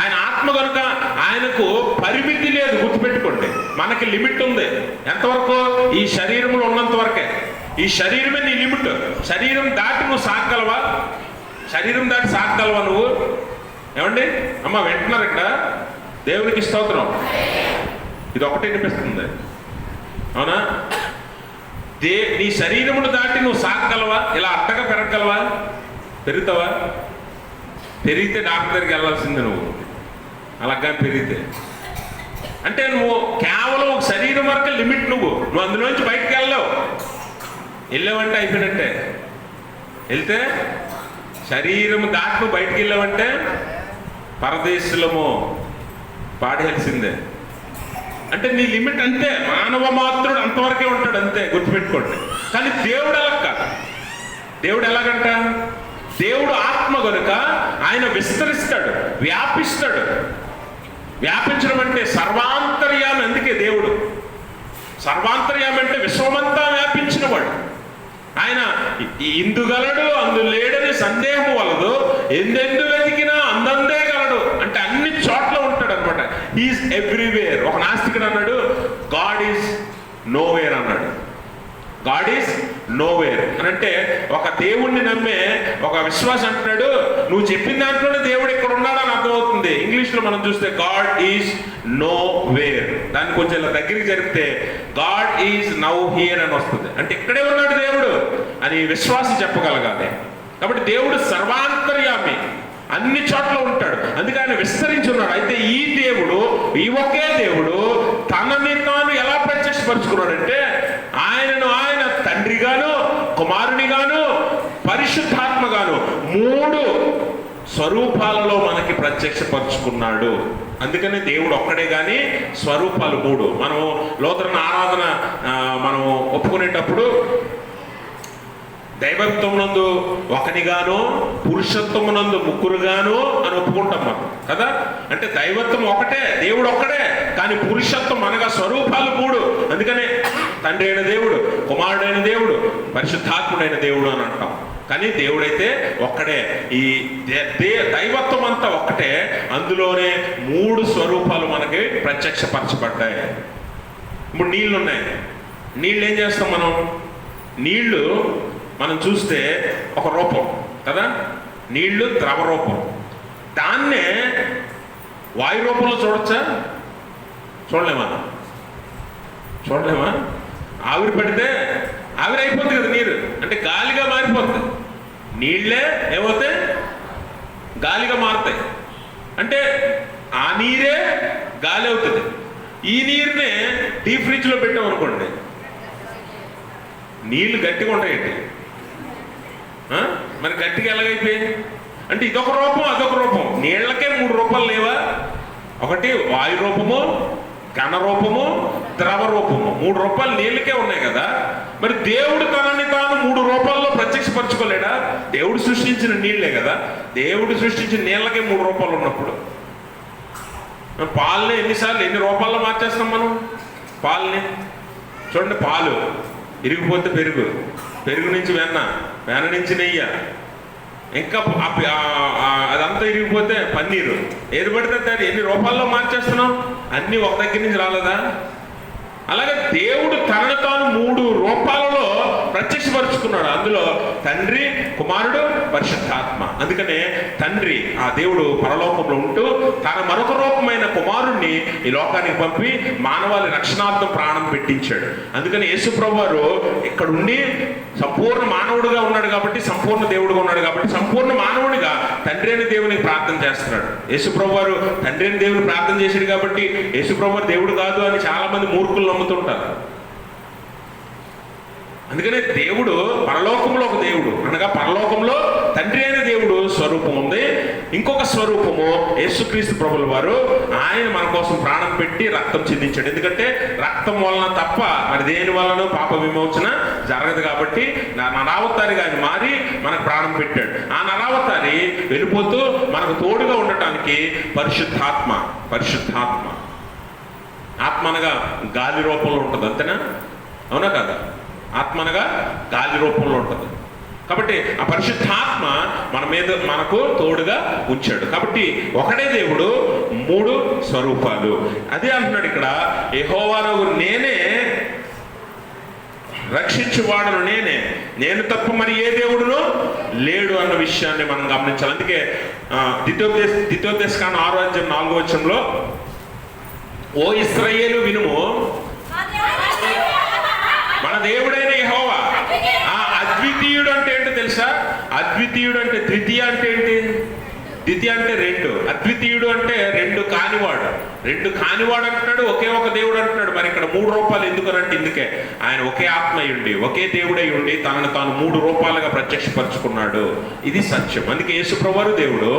ఆయన ఆత్మ కనుక ఆయనకు పరిమితి లేదు. గుర్తుపెట్టుకోండి, మనకి లిమిట్ ఉంది. ఎంతవరకు? ఈ శరీరంలో ఉన్నంత వరకే. ఈ శరీరమే నీ లిమిట్. శరీరం దాటి నువ్వు సాగగలవా? శరీరం దాటి సాగగలవా నువ్వు? ఏమండి అమ్మ, వింటున్నారు ఇక్కడ? దేవునికి స్తోత్రం. ఇది ఒకటి వినిపిస్తుంది, అవునా? నీ శరీరమును దాటి నువ్వు సాగగలవా? ఇలా అట్టగా పెరగగలవా? పెరుగుతావా? పెరిగితే డాక్టర్ దగ్గరికి వెళ్ళాల్సిందే నువ్వు. అలాగా పెరిగితే అంటే నువ్వు కేవలం ఒక శరీరం వరకు లిమిట్. నువ్వు అందులోంచి బయటకు వెళ్ళావంటే అయిపోయినట్టే. వెళ్తే శరీరం దాటి నువ్వు బయటకు వెళ్ళావంటే పరదేశులము పాడేయాల్సిందే. అంటే నీ లిమిట్ అంతే. మానవ మాత్రుడు అంతవరకే ఉంటాడు, అంతే. గుర్తుపెట్టుకోండి. కానీ దేవుడు అలా కాదు. దేవుడు ఎలాగంట? దేవుడు ఆత్మ కనుక ఆయన విస్తరిస్తాడు, వ్యాపిస్తాడు. వ్యాపించడం అంటే సర్వాంతర్యామి. అందుకే దేవుడు సర్వాంతర్యామి అంటే విశ్వమంతా వ్యాపించిన వాడు. ఆయన ఇందుగలడు అందు లేడని సందేహం వలదు, ఎందెందు వెతికినా అందందే గలడు అంటే అన్ని చోట్ల ఉంటాడు అనమాట. Is everywhere. ఒక నాస్తికుడు అన్నాడు, గాడ్ ఈజ్ నోవేర్ అన్నాడు. గాడ్ ఈజ్ నోవేర్ అని అంటే, ఒక దేవుణ్ణి నమ్మే ఒక విశ్వాసం అంటున్నాడు, నువ్వు చెప్పిన దాంట్లోనే దేవుడు ఇక్కడ ఉన్నాడని అర్థమవుతుంది. ఇంగ్లీష్లో మనం చూస్తే గాడ్ ఈజ్ నోవేర్, దాన్ని కొంచెం ఇలా దగ్గరికి జరిపితే గాడ్ ఈజ్ నౌ హియర్ అని వస్తుంది. అంటే ఇక్కడే ఉన్నాడు దేవుడు అని విశ్వాసం చెప్పగలగాలి. కాబట్టి దేవుడు సర్వాంతర్యామి, అన్ని చోట్ల ఉంటాడు. అందుకే ఆయన విస్తరించి ఉన్నాడు. అయితే ఈ దేవుడు, ఈ ఒకే దేవుడు తనని తాను ఎలా ప్రత్యక్షపరుచుకున్నాడంటే, ఆయనను ఆయన తండ్రిగాను, కుమారునిగాను, పరిశుద్ధాత్మగాను స్వరూపాలలో మనకి ప్రత్యక్షపరుచుకున్నాడు. అందుకని దేవుడు ఒక్కడే కానీ స్వరూపాలు మూడు. మనం లోతరణ ఆరాధన మనం ఒప్పుకునేటప్పుడు దైవత్వమునందు ఒకనిగాను పురుషత్వమునందు ముగ్గురుగాను అని ఒప్పుకుంటాం మనం కదా. అంటే దైవత్వం ఒకటే, దేవుడు ఒక్కడే, కానీ పురుషత్వం అనగా స్వరూపాలు మూడు. అందుకనే తండ్రి అయిన దేవుడు, కుమారుడైన దేవుడు, పరిశుద్ధాత్ముడైన దేవుడు అని అంటాం. కానీ దేవుడైతే ఒక్కడే. ఈ దైవత్వం అంతా ఒక్కటే, అందులోనే మూడు స్వరూపాలు మనకి ప్రత్యక్షపరచబడ్డాయి. ఇప్పుడు నీళ్ళు ఉన్నాయి. నీళ్ళు ఏం చేస్తాం మనం? నీళ్లు మనం చూస్తే ఒక రూపం కదా, నీళ్లు ద్రవ రూపం. దాన్నే వాయు రూపంలో చూడొచ్చా? చూడలేమా? ఆవిరి పెడితే ఆవిరి అయిపోతుంది కదా నీరు, అంటే గాలిగా మారిపోతుంది. నీళ్ళే ఏమవుతాయి? గాలిగా మారుతాయి. అంటే ఆ నీరే గాలి అవుతుంది. ఈ నీరునే డీప్ ఫ్రిడ్జ్లో పెట్టామనుకోండి, నీళ్ళు గట్టిగా ఉంటాయండి. మరి గట్టిగా ఎలాగైపోయాయి? అంటే ఇదొక రూపం, అదొక రూపం. నీళ్లకే మూడు రూపాలు లేవా? ఒకటి వాయు రూపము, ఘన రూపము, ద్రవ రూపము. మూడు రూపాయలు నీళ్ళకే ఉన్నాయి కదా. మరి దేవుడు తనని తాను మూడు రూపాల్లో ప్రత్యక్షపరచుకోలేడా? దేవుడు సృష్టించిన నీళ్లే కదా. దేవుడు సృష్టించిన నీళ్ళకే మూడు రూపాయలు ఉన్నప్పుడు పాలని ఎన్ని రూపాల్లో మార్చేస్తాం మనం? పాలని చూడండి, పాలు ఇరిగిపోతే పెరుగు, పెరుగు నుంచి వెన్న, వెన్న నుంచి నెయ్యి, ఇంకా అదంతా ఇరిగిపోతే పన్నీరు. ఏది పడితే దాన్ని ఎన్ని రూపాల్లో మార్చేస్తున్నాం? అన్నీ ఒక దగ్గర నుంచి రాలేదా? అలాగే దేవుడు తనను తాను మూడు రూపాలలో ప్రత్యక్షపరుచుకున్నాడు. అందులో తండ్రి, కుమారుడు, పరిశుద్ధాత్మ. అందుకనే తండ్రి, ఆ దేవుడు పరలోకంలో ఉంటూ తన మరొక రూపమైన కుమారుణ్ణి ఈ లోకానికి పంపి మానవాళి రక్షణార్థం ప్రాణం పెట్టించాడు. అందుకని యేసుప్రభువు వారు ఇక్కడ ఉండి సంపూర్ణ మానవుడిగా ఉన్నాడు కాబట్టి, సంపూర్ణ దేవుడుగా ఉన్నాడు కాబట్టి, సంపూర్ణ మానవుడిగా తండ్రి అని దేవునికి ప్రార్థన చేస్తున్నాడు. యేసుప్రభువు వారు తండ్రి అని దేవుని ప్రార్థన చేశాడు కాబట్టి యేసుప్రభువు వారు దేవుడు కాదు అని చాలా మంది మూర్ఖులు నమ్ముతుంటారు. అందుకనే దేవుడు పరలోకంలో ఒక దేవుడు, అనగా పరలోకంలో తండ్రి అయిన దేవుడు స్వరూపం ఉంది. ఇంకొక స్వరూపము యేసుక్రీస్తు ప్రభుల వారు, ఆయన మన కోసం ప్రాణం పెట్టి రక్తం చిందించాడు. ఎందుకంటే రక్తం వలన తప్ప మరి దేని వలన పాప విమోచన జరగదు కాబట్టి నరావతారిగా ఆయన మారి మనకు ప్రాణం పెట్టాడు. ఆ నరావతారి వెళ్ళిపోతూ మనకు తోడుగా ఉండటానికి పరిశుద్ధాత్మ. ఆత్మ అనగా గాలి రూపంలో ఉంటుంది, అంతేనా? అవునా కదా? ఆత్మ అనగా గాలి రూపంలో ఉంటుంది. కాబట్టి ఆ పరిశుద్ధాత్మ మన మీద మనకు తోడుగా ఉంచాడు. కాబట్టి ఒకటే దేవుడు, మూడు స్వరూపాలు. అదే అంటున్నాడు ఇక్కడ, యెహోవానగు నేనే, రక్షించువాడను నేనే, నేను తప్ప మరి ఏ దేవుడును లేడు అన్న విషయాన్ని మనం గమనించాలి. అందుకే ద్వితీయోపదేశకాండం 6వ అధ్యాయం 4వ వచనంలో, ఓ ఇశ్రాయేలు వినుము, మన దేవుడైన యెహోవా. అద్వితీయుడు అంటే ఏంటో తెలుసా? అద్వితీయుడు అంటే ద్వితీయ అంటే ఏంటి? ద్వితీయ అంటే రెండు, అద్వితీయుడు అంటే రెండు కానివాడు. రెండు కానివాడు అంటున్నాడు, ఒకే ఒక దేవుడు అంటున్నాడు. మరి ఇక్కడ మూడు రూపాలు ఎందుకనంటే ఇందుకే, ఆయన ఒకే ఆత్మయుండి ఒకే దేవుడై ఉండి తనను తాను మూడు రూపాలుగా ప్రత్యక్షపరుచుకున్నాడు. ఇది సత్యం. అందుకే యేసుప్రభువు దేవుడు,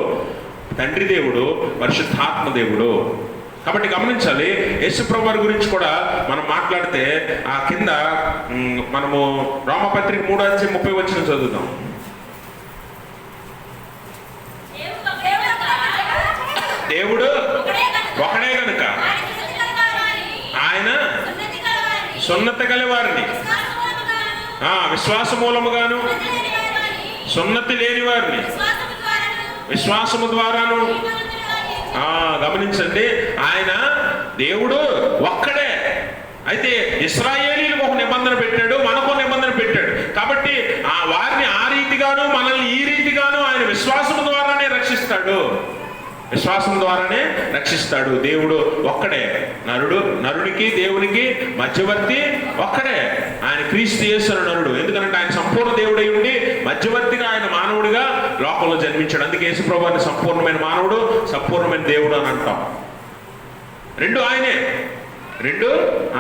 తండ్రి దేవుడు, పరిశుద్ధాత్మ దేవుడు. కాబట్టి గమనించాలి. యేసుప్రభువు వారి గురించి కూడా మనం మాట్లాడితే ఆ కింద మనము రోమపత్రిక 3వ అధ్యాయం 30వ వచనం చదువుదాం. దేవుడు ఒకడే కనుక ఆయన సున్నత గల వారిని, విశ్వాస మూలముగాను, సున్నతి లేని వారిని విశ్వాసము ద్వారాను. గమనించండి, ఆయన దేవుడు ఒక్కడే. అయితే ఇశ్రాయేలీలకు ఒక నిబంధన పెట్టాడు, మనకు నిబంధన పెట్టాడు. కాబట్టి ఆ వారిని ఆ రీతిగాను మనల్ని ఈ రీతిగాను ఆయన విశ్వాసము ద్వారానే రక్షిస్తాడు. విశ్వాసం ద్వారానే రక్షిస్తాడు. దేవుడు ఒక్కడే. నరునికి దేవునికి మధ్యవర్తి ఒక్కడే, ఆయన క్రీస్తు యేసు నరుడు. ఎందుకంటే ఆయన సంపూర్ణ దేవుడై ఉండి మధ్యవర్తిగా ఆయన మానవుడిగా లోకంలో జన్మించాడు. అందుకే యేసుప్రభువు వారిని సంపూర్ణమైన మానవుడు, సంపూర్ణమైన దేవుడు అని అంటాం. రెండు ఆయనే. రెండు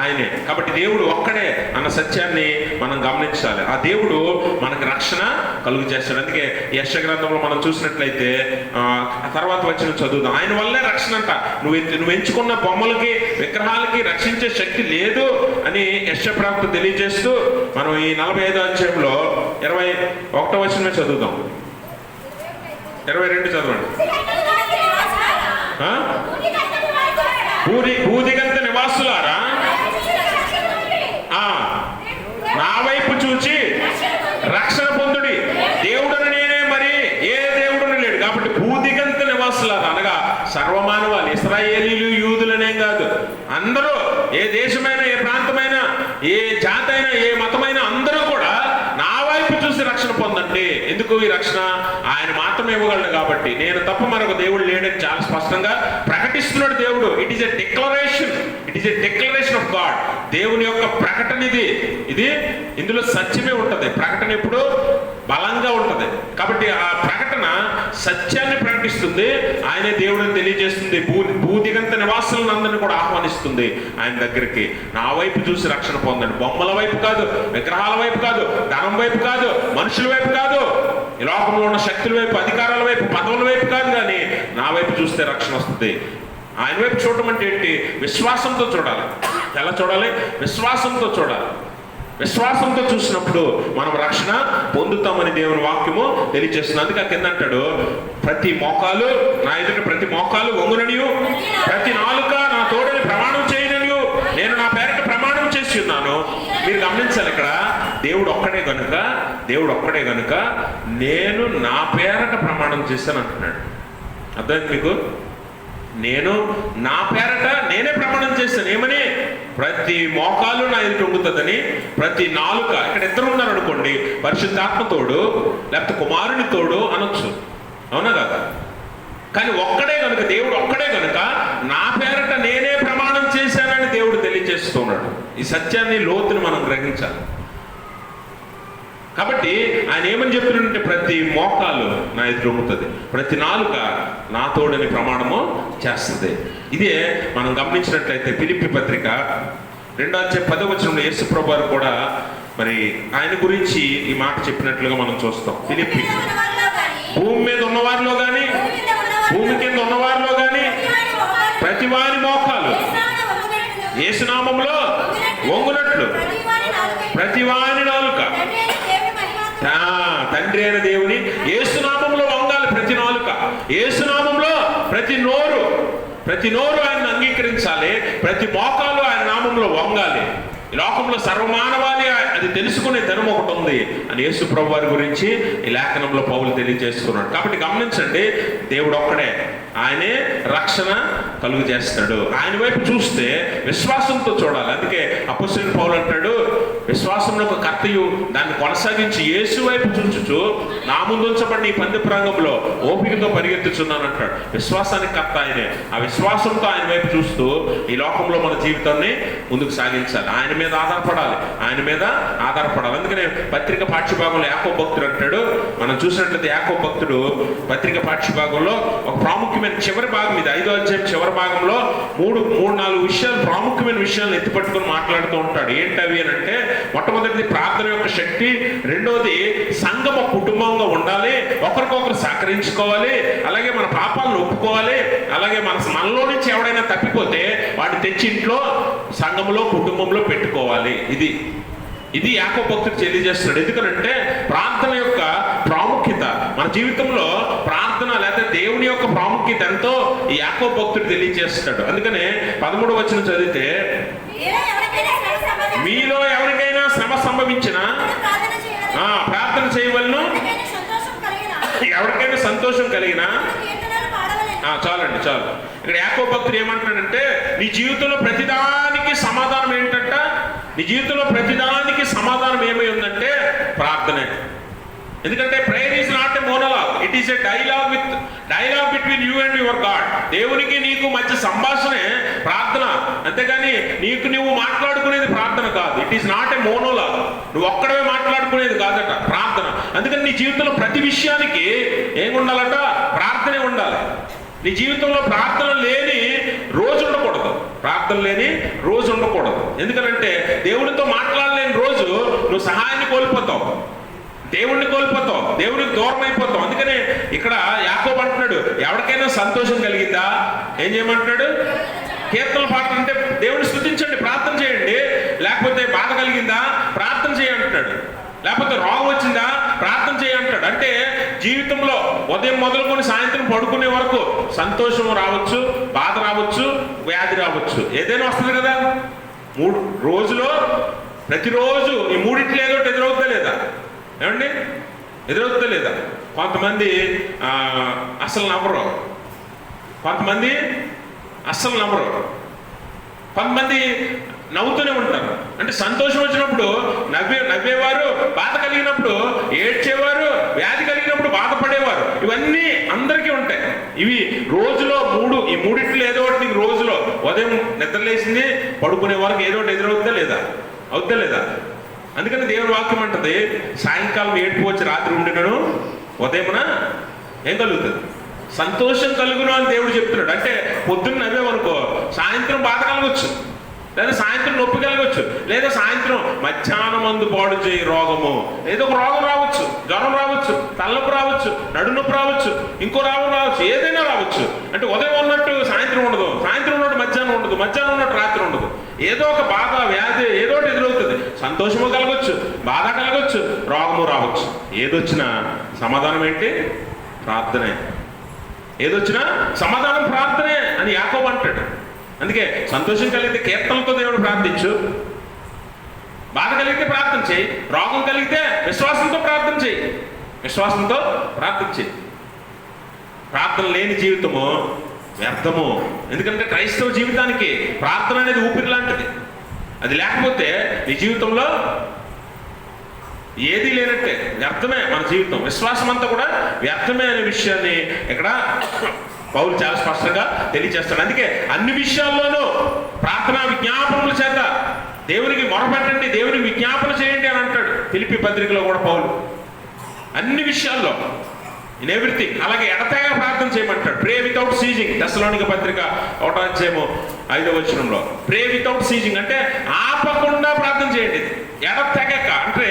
ఆయనే. కాబట్టి దేవుడు ఒక్కడే అన్న సత్యాన్ని మనం గమనించాలి. ఆ దేవుడు మనకు రక్షణ కలుగు చేస్తాడు. అందుకే యెషయా గ్రంథంలో మనం చూసినట్లయితే ఆ తర్వాత వచ్చిన చదువుదాం. ఆయన వల్లే రక్షణ అంట. నువ్వు ఎంచుకున్న బొమ్మలకి విగ్రహాలకి రక్షించే శక్తి లేదు అని యెషయా ప్రవక్త తెలియజేస్తూ మనం ఈ 45వ అధ్యాయంలో 21వ వచనమే చదువుదాం. 22 చదవండి. భూదిగంత నివాసులారా నా వైపు చూచి రక్షణ పొందుడి. దేవుడని నేనే, మరి ఏ దేవుడుని లేడు. కాబట్టి భూదిగంత నివాసులారా అనగా సర్వమానవాళ్ళు, ఇశ్రాయేలీలు యూదులనేం కాదు, అందరూ, ఏ దేశమైనా, ఏ ప్రాంతమైనా, ఏ జాతి అయినా, ఏ మతమైనా అందరూ కూడా నా వైపు చూసి రక్షణ పొందండి. ఎందుకు ఈ రక్షణ? ఆయన మాత్రమే ఇవ్వగలడు కాబట్టి. నేను తప్ప మరొక దేవుడు లేడని చాలా స్పష్టంగా ప్రకటిస్తున్నాడు దేవుడు. It is a declaration, it is a declaration of God. దేవుని యొక్క ప్రకటన ఇది ఇందులో సత్యమే ఉంటది. ప్రకటన ఎప్పుడు బలంగా ఉంటది. కాబట్టి ఆ ప్రకటన సత్యాన్ని ప్రకటిస్తుంది. ఆయనే దేవుడిని తెలియజేస్తుంది. భూదిగంత నివాసులందరినీ కూడా ఆహ్వానిస్తుంది ఆయన దగ్గరికి. నా వైపు చూసి రక్షణ పొందండి. బొమ్మల వైపు కాదు, విగ్రహాల వైపు కాదు, ధనం వైపు కాదు, మనుషుల వైపు కాదు, ఈ లోకంలో ఉన్న శక్తుల వైపు, అధికారాల వైపు, పదవుల వైపు కాదు, కానీ నా వైపు చూస్తే రక్షణ వస్తుంది. ఆయన వైపు చూడటం అంటే ఏంటి? విశ్వాసంతో చూడాలి. ఎలా చూడాలి? విశ్వాసంతో చూడాలి. విశ్వాసంతో చూసినప్పుడు మనం రక్షణ పొందుతామని దేవుని వాక్యము తెలియజేస్తుంది. అందుకే కింద అంటాడు, ప్రతి మోకాలు నా ఎదుట, ప్రతి మోకాలు వంగుననియు, ప్రతి నాలుక నా తోడని ప్రమాణం చేయననియు నేను నా పేరట ప్రమాణం చేసి ఉన్నాను. మీరు గమనించాలి, ఇక్కడ దేవుడు ఒక్కడే గనుక నేను నా పేరట ప్రమాణం చేశాను అంటున్నాడు. అర్థమైంది మీకు? నేను నా పేరట నేనే ప్రమాణం చేస్తాను. ఏమని? ప్రతి మోకాలు నా ఎదుట ఉంగుతుందని, ప్రతి నాలుక. ఇక్కడ ఇద్దరు ఉన్నారు అనుకోండి, పరిశుద్ధాత్మ తోడు లేకపోతే కుమారుని తోడు అనొచ్చు, అవునా కదా? కానీ ఒక్కడే కనుక, దేవుడు ఒక్కడే కనుక నా పేరట నేనే ప్రమాణం చేశానని దేవుడు తెలియజేస్తున్నాడు. ఈ సత్యాన్ని, లోతుని మనం గ్రహించాలి. కాబట్టి ఆయన ఏమని చెప్తున్నాడంటే, ప్రతి మోకాలు నా ఎదురు ఉంగుతుంది, ప్రతి నాలుక నా తోడని ప్రమాణము చేస్తుంది. ఇదే మనం గమనించినట్లయితే ఫిలిప్పీ పత్రిక 2వ అధ్యాయం 10వ వచనంలో యేసు ప్రభువు కూడా మరి ఆయన గురించి ఈ మాట చెప్పినట్లుగా మనం చూస్తాం. ఫిలిప్పీ, భూమి మీద ఉన్నవారిలో కానీ, భూమి కింద ఉన్నవారిలో కానీ ప్రతి వారి మోకాలు యేసు నామములో వంగునట్లు, ప్రతి వారి నాలుక తండ్రి అయిన దేవుని యేసు నామములో వంగాలి. ప్రతి నాలుక యేసు నామములో, ప్రతి నోరు ఆయన అంగీకరించాలి, ప్రతి మోకాలు ఆయన నామంలో వంగాలి. ఈ లోకంలో సర్వమానవాళి అది తెలుసుకునే ధనం ఒకటి ఉంది అని యేసు ప్రభు వారి గురించి ఈ లేఖనంలో పౌలు తెలియజేస్తున్నాడు. కాబట్టి గమనించండి, దేవుడు ఒక్కడే, ఆయనే రక్షణ కలుగు చేస్తాడు. ఆయన వైపు చూస్తే విశ్వాసంతో చూడాలి. అందుకే అపొస్తలుడైన పౌలు అంటాడు, విశ్వాసంలో ఒక కర్తయు దాన్ని కొనసాగించి యేసు వైపు చూచుచు నా ముందు ఉంచబడిన ఈ పందెపు రంగంలో ఓపికతో పరిగెత్తుచున్నాను అంటాడు. విశ్వాసానికి కర్త ఆయనే. ఆ విశ్వాసంతో ఆయన వైపు చూస్తూ ఈ లోకంలో మన జీవితాన్ని ముందుకు సాగించాలి. ఆయన మీద ఆధారపడాలి. అందుకనే పత్రిక పాఠ్యభాగంలో యాకోబు భక్తుడు అంటాడు, మనం చూసినట్లయితే యాకోబు భక్తుడు పత్రిక పాఠ్యభాగంలో ఒక ప్రాముఖ్యమైన చివరి భాగం, ఇది 5వ అధ్యాయం చివరి భాగంలో 3-4 విషయాలు, ప్రాముఖ్యమైన విషయాలను ఎత్తిపట్టుకొని మాట్లాడుతూ ఉంటాడు. ఏంటవి అని అంటే, మొట్టమొదటిది ప్రార్థన యొక్క శక్తి, రెండోది సంఘం కుటుంబంగా ఉండాలి, ఒకరికొకరు సహకరించుకోవాలి, అలాగే మన పాపాలను ఒప్పుకోవాలి, అలాగే మనలో నుంచి ఎవడైనా తప్పిపోతే వాడిని తెచ్చి ఇంట్లో, సంఘంలో, కుటుంబంలో పెట్టుకోవాలి. ఇది యాకోబు భక్తుడు తెలియజేస్తున్నాడు. ఎందుకనంటే ప్రార్థన యొక్క ప్రాముఖ్యత, మన జీవితంలో ప్రార్థన లేదా దేవుని యొక్క ప్రాముఖ్యత ఎంతో ఈ యాకోబు భక్తుడు తెలియజేస్తాడు. అందుకనే 13వ వచనం చదివితే, మీలో ఎవరికైనా శ్రమ సంభవించినా ప్రార్థన చేయవలను, ఎవరికైనా సంతోషం కలిగినా చాలు. ఇక్కడ యాకోబు భక్తుడు ఏమంటున్నాడంటే, నీ జీవితంలో ప్రతిదానికి సమాధానం ఏంటంట? నీ జీవితంలో ప్రతిదానికి సమాధానం ఏమై ఉందంటే ప్రార్థనే. ఎందుకంటే prayer is not a monologue, it is a dialogue between you and your God. దేవునికి నీకు మధ్య సంభాషణే ప్రార్థన, అంతేగాని నువ్వు మాట్లాడుకునేది ప్రార్థన కాదు. It is not a monologue, నువ్వు ఒక్కడవే మాట్లాడుకునేది కాదట ప్రార్థన. అందుకని నీ జీవితంలో ప్రతి విషయానికి ఏం ఉండాలట? ప్రార్థనే ఉండాలి. నీ జీవితంలో ప్రార్థన లేని రోజు ఉండకూడదు. ప్రార్థన లేని రోజు ఉండకూడదు. ఎందుకంటే దేవుడితో మాట్లాడలేని రోజు నువ్వు సహాయాన్ని కోల్పోతావు, దేవుణ్ణి కోల్పోతావు, దేవుడికి దూరం అయిపోతావు. అందుకనే ఇక్కడ యాకోబు అంటున్నాడు, ఎవరికైనా సంతోషం కలిగిందా ఏం చేయమంటున్నాడు? కీర్తనలు పాడుతుంటే దేవుడిని స్తుతించండి, ప్రార్థన చేయండి. లేకపోతే బాధ కలిగిందా ప్రార్థన చేయంటున్నాడు. లేకపోతే రోగం వచ్చిందా ప్రార్థన చేయంటాడు. అంటే జీవితంలో ఉదయం మొదలుకొని సాయంత్రం పడుకునే వరకు సంతోషం రావచ్చు, బాధ రావచ్చు, వ్యాధి రావచ్చు, ఏదైనా వస్తుంది కదా. రోజులో ప్రతిరోజు ఈ మూడిట్లో ఏదో ఒకటి ఎదురవుతుందా లేదా? ఏమండి ఎదురవుతుందా లేదా? కొంతమంది అస్సలు నవ్వరు, కొంతమంది అస్సలు నవ్వరు, కొంతమంది నవ్వుతూనే ఉంటారు. అంటే సంతోషం వచ్చినప్పుడు నవ్వేవారు, బాధ కలిగినప్పుడు ఏడ్చేవారు, వ్యాధి కలిగినప్పుడు బాధపడేవారు. ఇవన్నీ అందరికీ ఉంటాయి. ఇవి రోజులో ఈ మూడిట్లో ఏదో ఒకటి నీకు రోజులో ఉదయం నిద్రలేసింది పడుకునే వరకు ఏదో ఒకటి ఎదురవుతుందా లేదా? అవుతుందా లేదా? అందుకని దేవుని వాక్యం అంటది, సాయంకాలం ఏడుపు వచ్చి రాత్రి ఉండినను ఉదయమున ఏం కలుగుతుంది? సంతోషం కలుగును అని దేవుడు చెప్తున్నాడు. అంటే పొద్దున్న నవ్వేమనుకో సాయంత్రం బాధ కలగొచ్చు, లేదా సాయంత్రం నొప్పి కలగొచ్చు, లేదా సాయంత్రం మధ్యాహ్నం మందు పాడు చేయి రోగము, ఏదో ఒక రోగం రావచ్చు, జ్వరం రావచ్చు, తలనొప్పి రావచ్చు, నడునొప్పి రావచ్చు, ఇంకో రోగం రావచ్చు, ఏదైనా రావచ్చు. అంటే ఉదయం ఉన్నట్టు సాయంత్రం ఉండదు, సాయంత్రం ఉన్నట్టు మధ్యాహ్నం ఉండదు, మధ్యాహ్నం ఉన్నట్టు రాత్రి ఉండదు. ఏదో ఒక బాధ వ్యాధి ఏదో ఒకటి ఎదురవుతుంది. సంతోషము కలగొచ్చు, బాధ కలగొచ్చు, రోగము రావచ్చు. ఏదొచ్చినా సమాధానం ఏంటి? ప్రార్థనే. ఏదొచ్చినా సమాధానం ప్రార్థనే అని యాకోబు అంటాడు. అందుకే సంతోషం కలిగితే కీర్తనలతో దేవుడు ప్రార్థించు, బాధ కలిగితే ప్రార్థన చేయి, రోగం కలిగితే విశ్వాసంతో ప్రార్థన చేయి, విశ్వాసంతో ప్రార్థన చేయి. ప్రార్థన లేని జీవితము వ్యర్థము. ఎందుకంటే క్రైస్తవ జీవితానికి ప్రార్థన అనేది ఊపిరి లాంటిది. అది లేకపోతే నీ జీవితంలో ఏది లేనట్టే, వ్యర్థమే మన జీవితం. విశ్వాసం అంతా కూడా వ్యర్థమే అనే విషయాన్ని ఇక్కడ పౌలు చాలా స్పష్టంగా తెలియజేస్తాడు. అందుకే అన్ని విషయాల్లోనూ ప్రార్థనా విజ్ఞాపనల చేత దేవునికి మొరపెట్టండి, దేవునికి విజ్ఞాపన చేయండి అని అంటాడు ఫిలిప్పీ పత్రికలో కూడా పౌలు. అన్ని విషయాల్లో ఇన్ ఎవ్రీథింగ్. అలాగే ఎడతెగ ప్రార్థన చేయమంటాడు. ప్రే వితౌట్ సీజింగ్, తెస్సలోనిక పత్రిక 1:5 ప్రే వితౌట్ సీజింగ్ అంటే ఆపకుండా ప్రార్థన చేయండి. ఎడతెగక అంటే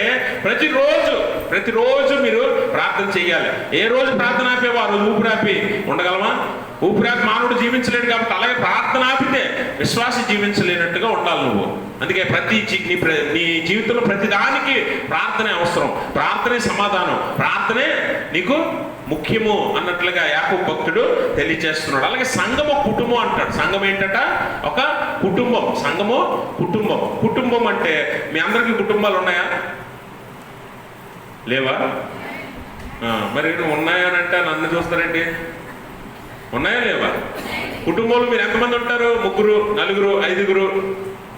ప్రతిరోజు మీరు ప్రార్థన చేయాలి. ఏ రోజు ప్రార్థన ఆపేవో ఆ రోజు ఊపిరాపి ఉండగలమా? ఊపిరాపి మానవుడు జీవించలేడు కాబట్టి అలాగే ప్రార్థన ఆపితే విశ్వాసి జీవించలేనట్టుగా ఉండాలి నువ్వు. అందుకే నీ జీవితంలో ప్రతి దానికి ప్రార్థనే అవసరం, ప్రార్థనే సమాధానం, ప్రార్థనే నీకు ముఖ్యము అన్నట్లుగా యాకోబు భక్తుడు తెలియజేస్తున్నాడు. అలాగే సంఘము కుటుంబం అంటాడు. సంఘం ఏంటంట? ఒక కుటుంబం. సంఘము కుటుంబం. కుటుంబం అంటే మీ అందరికీ కుటుంబాలు ఉన్నాయా? లేవా? మరి ఉన్నాయా అని అంటే నన్ను చూస్తారండి. ఉన్నాయా లేవా? కుటుంబంలో మీరు ఎంతమంది ఉంటారు? 3, 4, 5,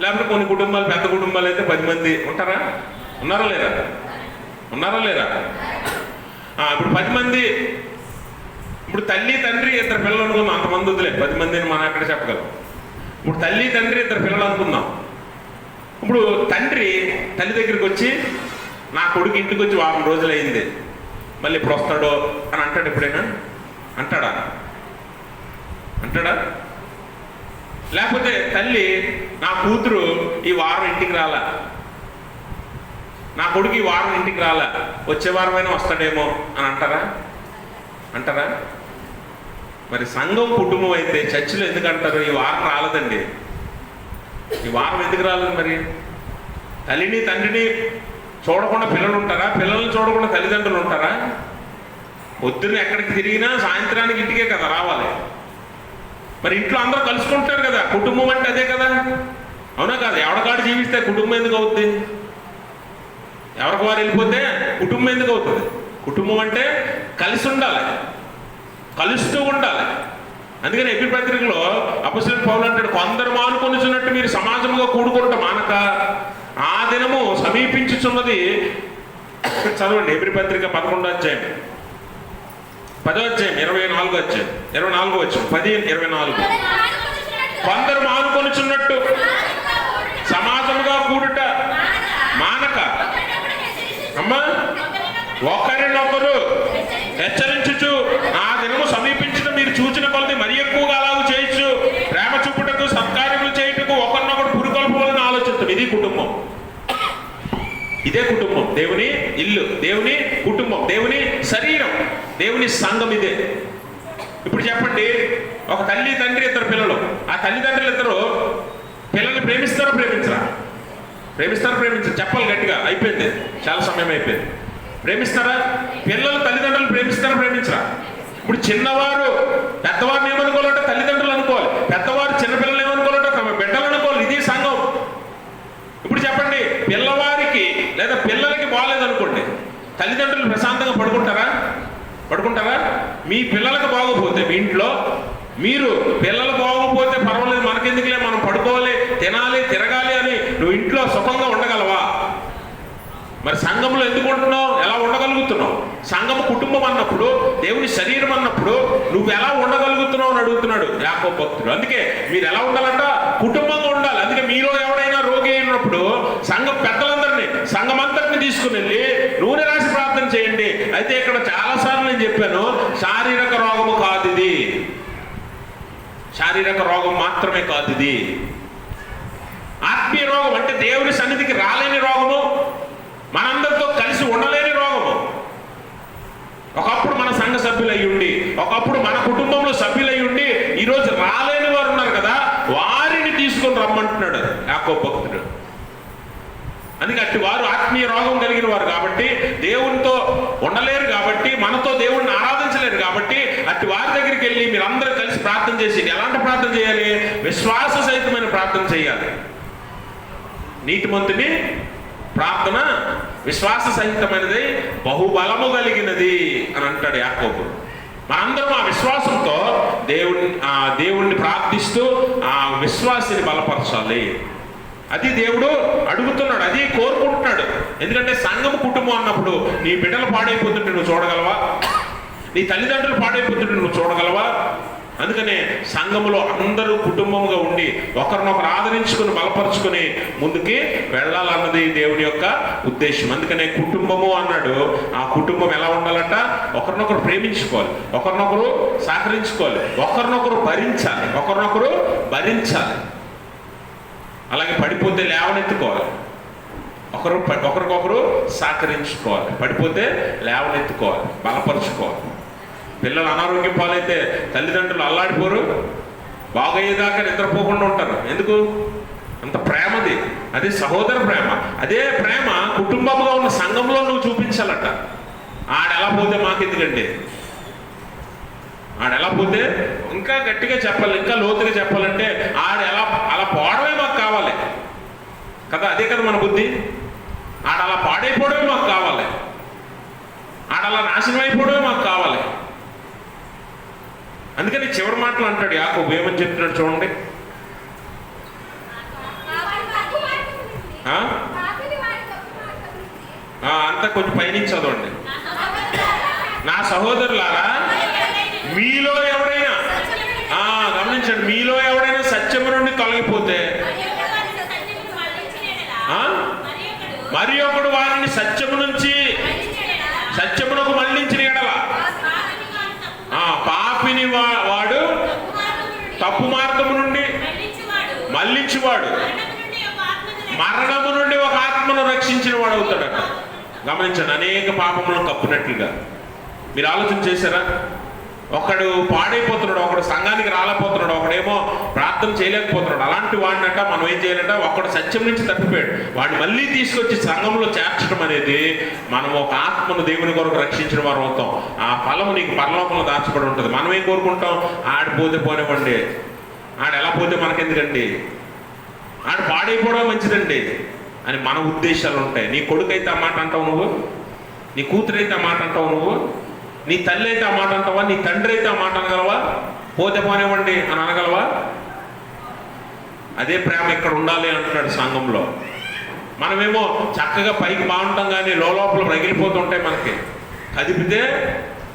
లేకపోతే కొన్ని కుటుంబాలు పెద్ద కుటుంబాలు అయితే 10 మంది ఉంటారా? ఉన్నారా లేరా? ఉన్నారా లేరా? ఇప్పుడు 10 మంది, ఇప్పుడు తల్లి తండ్రి 2 పిల్లలు అనుకుందాం. అంతమంది వద్దులే, 10 మందిని మనం అక్కడ చెప్పగలం. ఇప్పుడు తల్లి తండ్రి 2 పిల్లలు అనుకుందాం. ఇప్పుడు తండ్రి తల్లి దగ్గరికి వచ్చి, నా కొడుకు ఇంటికి వచ్చి 1 రోజులు అయింది, మళ్ళీ ఎప్పుడు వస్తాడో అని అంటాడు. ఎప్పుడైనా అంటాడా? లేకపోతే తల్లి, నా కూతురు ఈ వారం ఇంటికి రాలా, నా కొడుకు ఈ వారం ఇంటికి రాలా, వచ్చే వారమైనా వస్తాడేమో అని అంటారా? మరి సంఘం కుటుంబం అయితే చర్చిలో ఎందుకు అంటారు ఈ వారం రాలేదండి, ఈ వారం ఎందుకు రాలేదు? మరి తల్లిని తండ్రిని చూడకుండా పిల్లలు ఉంటారా? పిల్లల్ని చూడకుండా తల్లిదండ్రులు ఉంటారా? పొద్దున్న ఎక్కడికి తిరిగినా సాయంత్రానికి ఇంటికే కదా రావాలి. మరి ఇంట్లో అందరూ కలుసుకుంటారు కదా. కుటుంబం అంటే అదే కదా, అవునా కాదు? ఎవడకాడు జీవిస్తే కుటుంబం ఎందుకు అవుతుంది? ఎవరికి వారు వెళ్ళిపోతే కుటుంబం ఎందుకు అవుతుంది? కుటుంబం అంటే కలిసి ఉండాలి, కలుస్తూ ఉండాలి. అందుకని ఎఫెసీ పత్రికలో అపొస్తలుడైన పౌలు అంటాడు, కొందరు మానుకొనుచున్నట్టు మీరు సమాజంగా కూడుకొనుట మానక ఆ దినము సమీపించుచున్నది. చదవండి ఎఫెసీ పత్రిక 11వ అధ్యాయం 10వ అధ్యాయం 24వ అధ్యాయం 24వ వచనం 10:24. కొందరు మానుకొనుచున్నట్టు సమాజముగా కూడుట మానక అమ్మా ఒకరినొకరు హెచ్చరించుచు ఆ దినము సమీపించడం మీరు చూచిన కొలది మరి ఎక్కువగా అలాగూ చేయొచ్చు, ప్రేమ చూపుటకు సత్కార్యములు చేయటం ఇది కుటుంబం. ఇదే కుటుంబం, దేవుని ఇల్లు, దేవుని కుటుంబం, దేవుని శరీరం, దేవుని సంఘం ఇదే. ఇప్పుడు చెప్పండి, ఒక తల్లి తండ్రి ఇద్దరు పిల్లలు. ఆ తల్లిదండ్రులు ఇద్దరు పిల్లల్ని ప్రేమిస్తారో ప్రేమించరా? ప్రేమించరు. చెప్పాలి గట్టిగా, అయిపోయింది, చాలా సమయం అయిపోయింది. ప్రేమిస్తారా? పిల్లలు తల్లిదండ్రులు ప్రేమించరా? ఇప్పుడు చిన్నవారు పెద్దవారిని ఏమనుకోవాలంటే తల్లిదండ్రులు అనుకోవాలి, పెద్దవారు చిన్నపిల్లలు ఏమనుకోవాలంటే తమ బిడ్డలు అనుకోవాలి. ఇది సంఘం. ఇప్పుడు చెప్పండి, పిల్లవారికి లేదా పిల్లలకి బాగాలేదనుకోండి, తల్లిదండ్రులు ప్రశాంతంగా పడుకుంటారా? మీ పిల్లలకు బాగోపోతే మీ ఇంట్లో, మీరు పిల్లలు బాగోపోతే పర్వాలేదు, మనకెందుకులే, మనం పడుకోవాలి, తినాలి, తిరగాలి అని నువ్వు ఇంట్లో సుఖంగా ఉండగలవా? మరి సంఘంలో ఎందుకు ఉంటున్నావు? ఎలా ఉండగలుగుతున్నావు? సంఘము కుటుంబం అన్నప్పుడు, దేవుని శరీరం అన్నప్పుడు నువ్వు ఎలా ఉండగలుగుతున్నావు అని అడుగుతున్నాడు యాకోబు భక్తుడు. అందుకే మీరు ఎలా ఉండాలంట? కుటుంబంగా ఉండాలి. అందుకే మీలో ఎవడైనా రోగి అయినప్పుడు సంఘం పెద్దలందరినీ, సంఘం అంతటిని తీసుకుని వెళ్ళి నూనె రాసి ప్రార్థన చేయండి. అయితే ఇక్కడ చాలాసార్లు నేను చెప్పాను, శారీరక రోగము కాదు ఇది, శారీరక రోగం మాత్రమే కాదు ఇది. ఆత్మీయ రోగం అంటే దేవుని సన్నిధికి రాలేని రోగము, మనందరితో కలిసి ఉండలేని రోగము. ఒకప్పుడు మన సంఘ సభ్యులై ఉండి, ఒకప్పుడు మన కుటుంబంలో సభ్యులై ఉండి ఈరోజు రాలేని వారు ఉన్నారు కదా, వారిని తీసుకొని రమ్మంటున్నాడు యాకోబు భక్తుడు. అందుకే అట్టి వారు ఆత్మీయ రోగం కలిగిన వారు కాబట్టి, దేవునితో ఉండలేరు కాబట్టి, మనతో దేవుడిని ఆరాధించలేరు కాబట్టి, అట్టి వారి దగ్గరికి వెళ్ళి మీరందరూ కలిసి ప్రార్థన చేసి, ఎలాంటి ప్రార్థన చేయాలి? విశ్వాస సహితమైన ప్రార్థన చేయాలి. నీతిమంతుని ప్రార్థన విశ్వాస సహితమైనది, బహుబలము కలిగినది అని అంటాడు యాకోబు. మనందరం ఆ విశ్వాసంతో దేవుణ్ణి ప్రార్థిస్తూ ఆ విశ్వాసాన్ని బలపరచాలి. అది దేవుడు అడుగుతున్నాడు, అది కోరుకుంటున్నాడు. ఎందుకంటే సంఘము కుటుంబం అన్నప్పుడు నీ బిడ్డలు పాడైపోతుంటే నువ్వు చూడగలవా? నీ తల్లిదండ్రులు పాడైపోతుంటే నువ్వు చూడగలవా? అందుకనే సంఘములో అందరూ కుటుంబంగా ఉండి ఒకరినొకరు ఆదరించుకుని బలపరుచుకుని ముందుకి వెళ్ళాలన్నది దేవుని యొక్క ఉద్దేశం. అందుకనే కుటుంబము అన్నాడు. ఆ కుటుంబం ఎలా ఉండాలంట? ఒకరినొకరు ప్రేమించుకోవాలి, ఒకరినొకరు సహకరించుకోవాలి, ఒకరినొకరు భరించాలి. అలాగే పడిపోతే లేవనెత్తుకోవాలి, ఒకరికొకరు సహకరించుకోవాలి, పడిపోతే లేవనెత్తుకోవాలి, బలపరుచుకోవాలి. పిల్లలు అనారోగ్యం పాలైతే తల్లిదండ్రులు అల్లాడిపోరు, బాగయ్యేదాకా నిద్రపోకుండా ఉంటారు. ఎందుకు? అంత ప్రేమది. అదే సహోదర ప్రేమ. అదే ప్రేమ కుటుంబంగా ఉన్న సంఘంలో నువ్వు చూపించాలట. ఆడెలా పోతే మాకెందుకండి? ఆడెలా పోతే, ఇంకా గట్టిగా చెప్పాలి, ఇంకా లోతుగా చెప్పాలంటే అలా పోవడమే మాకు కావాలి కదా. అదే కదా మన బుద్ధి. ఆడలా పాడైపోవడమే మాకు కావాలి, ఆడలా నాశనం అయిపోవడమే మాకు కావాలి. అందుకని చివరి మాటలు అంటాడు యాకోబు. ఏమని చెప్తున్నాడు చూడండి. అంతా కొంచెం పైనుంచి చదవండి. నా సహోదరులారా, మీలో ఎవడైనా, గమనించండి, మీలో ఎవడైనా సత్యము నుండి తొలగిపోతే మరి ఒకడు వారిని సత్యమునకు మళ్ళించిన ఎడల పాపిని వాడు తప్పు మార్గము నుండి మళ్ళించువాడు మరణము నుండి ఒక ఆత్మను రక్షించిన వాడు అవుతాడట. గమనించండి, అనేక పాపములను కప్పునట్లుగా. మీరు ఆలోచన చేశారా? ఒకడు పాడైపోతున్నాడు, ఒకడు సంఘానికి రాలేకపోతున్నాడు, ఒకడేమో ప్రార్థన చేయలేకపోతున్నాడు. అలాంటి వాడినట మనం ఏం చేయాలంట? ఒకడు సత్యం నుంచి తప్పిపోయాడు, వాడిని మళ్ళీ తీసుకొచ్చి సంఘంలో చేర్చడం అనేది, మనం ఒక ఆత్మను దేవుని కొరకు రక్షించిన వారు అవుతాం. ఆ ఫలము నీకు పరలోకంలో దాచబడి ఉంటుంది. మనం ఏం కోరుకుంటాం? ఆడిపోతే పోనివ్వండి, ఆడు ఎలా పోతే మనకెందుకండి, ఆడు పాడైపోవడం మంచిదండి అని మన ఉద్దేశాలు ఉంటాయి. నీ కొడుకు అయితే ఆ మాట అంటావు నువ్వు, నీ కూతురు అయితే ఆ మాట అంటావు నువ్వు, నీ తల్లి అయితే ఆ మాట అంటావా, నీ తండ్రి అయితే ఆ మాట అనగలవా? పోతే పోనివ్వండి అని అనగలవా? అదే ప్రేమ ఇక్కడ ఉండాలి అంటున్నాడు సంఘంలో. మనమేమో చక్కగా పైకి బాగుంటాం కానీ లోపల రగిలిపోతుంటాయి. మనకి కదిపితే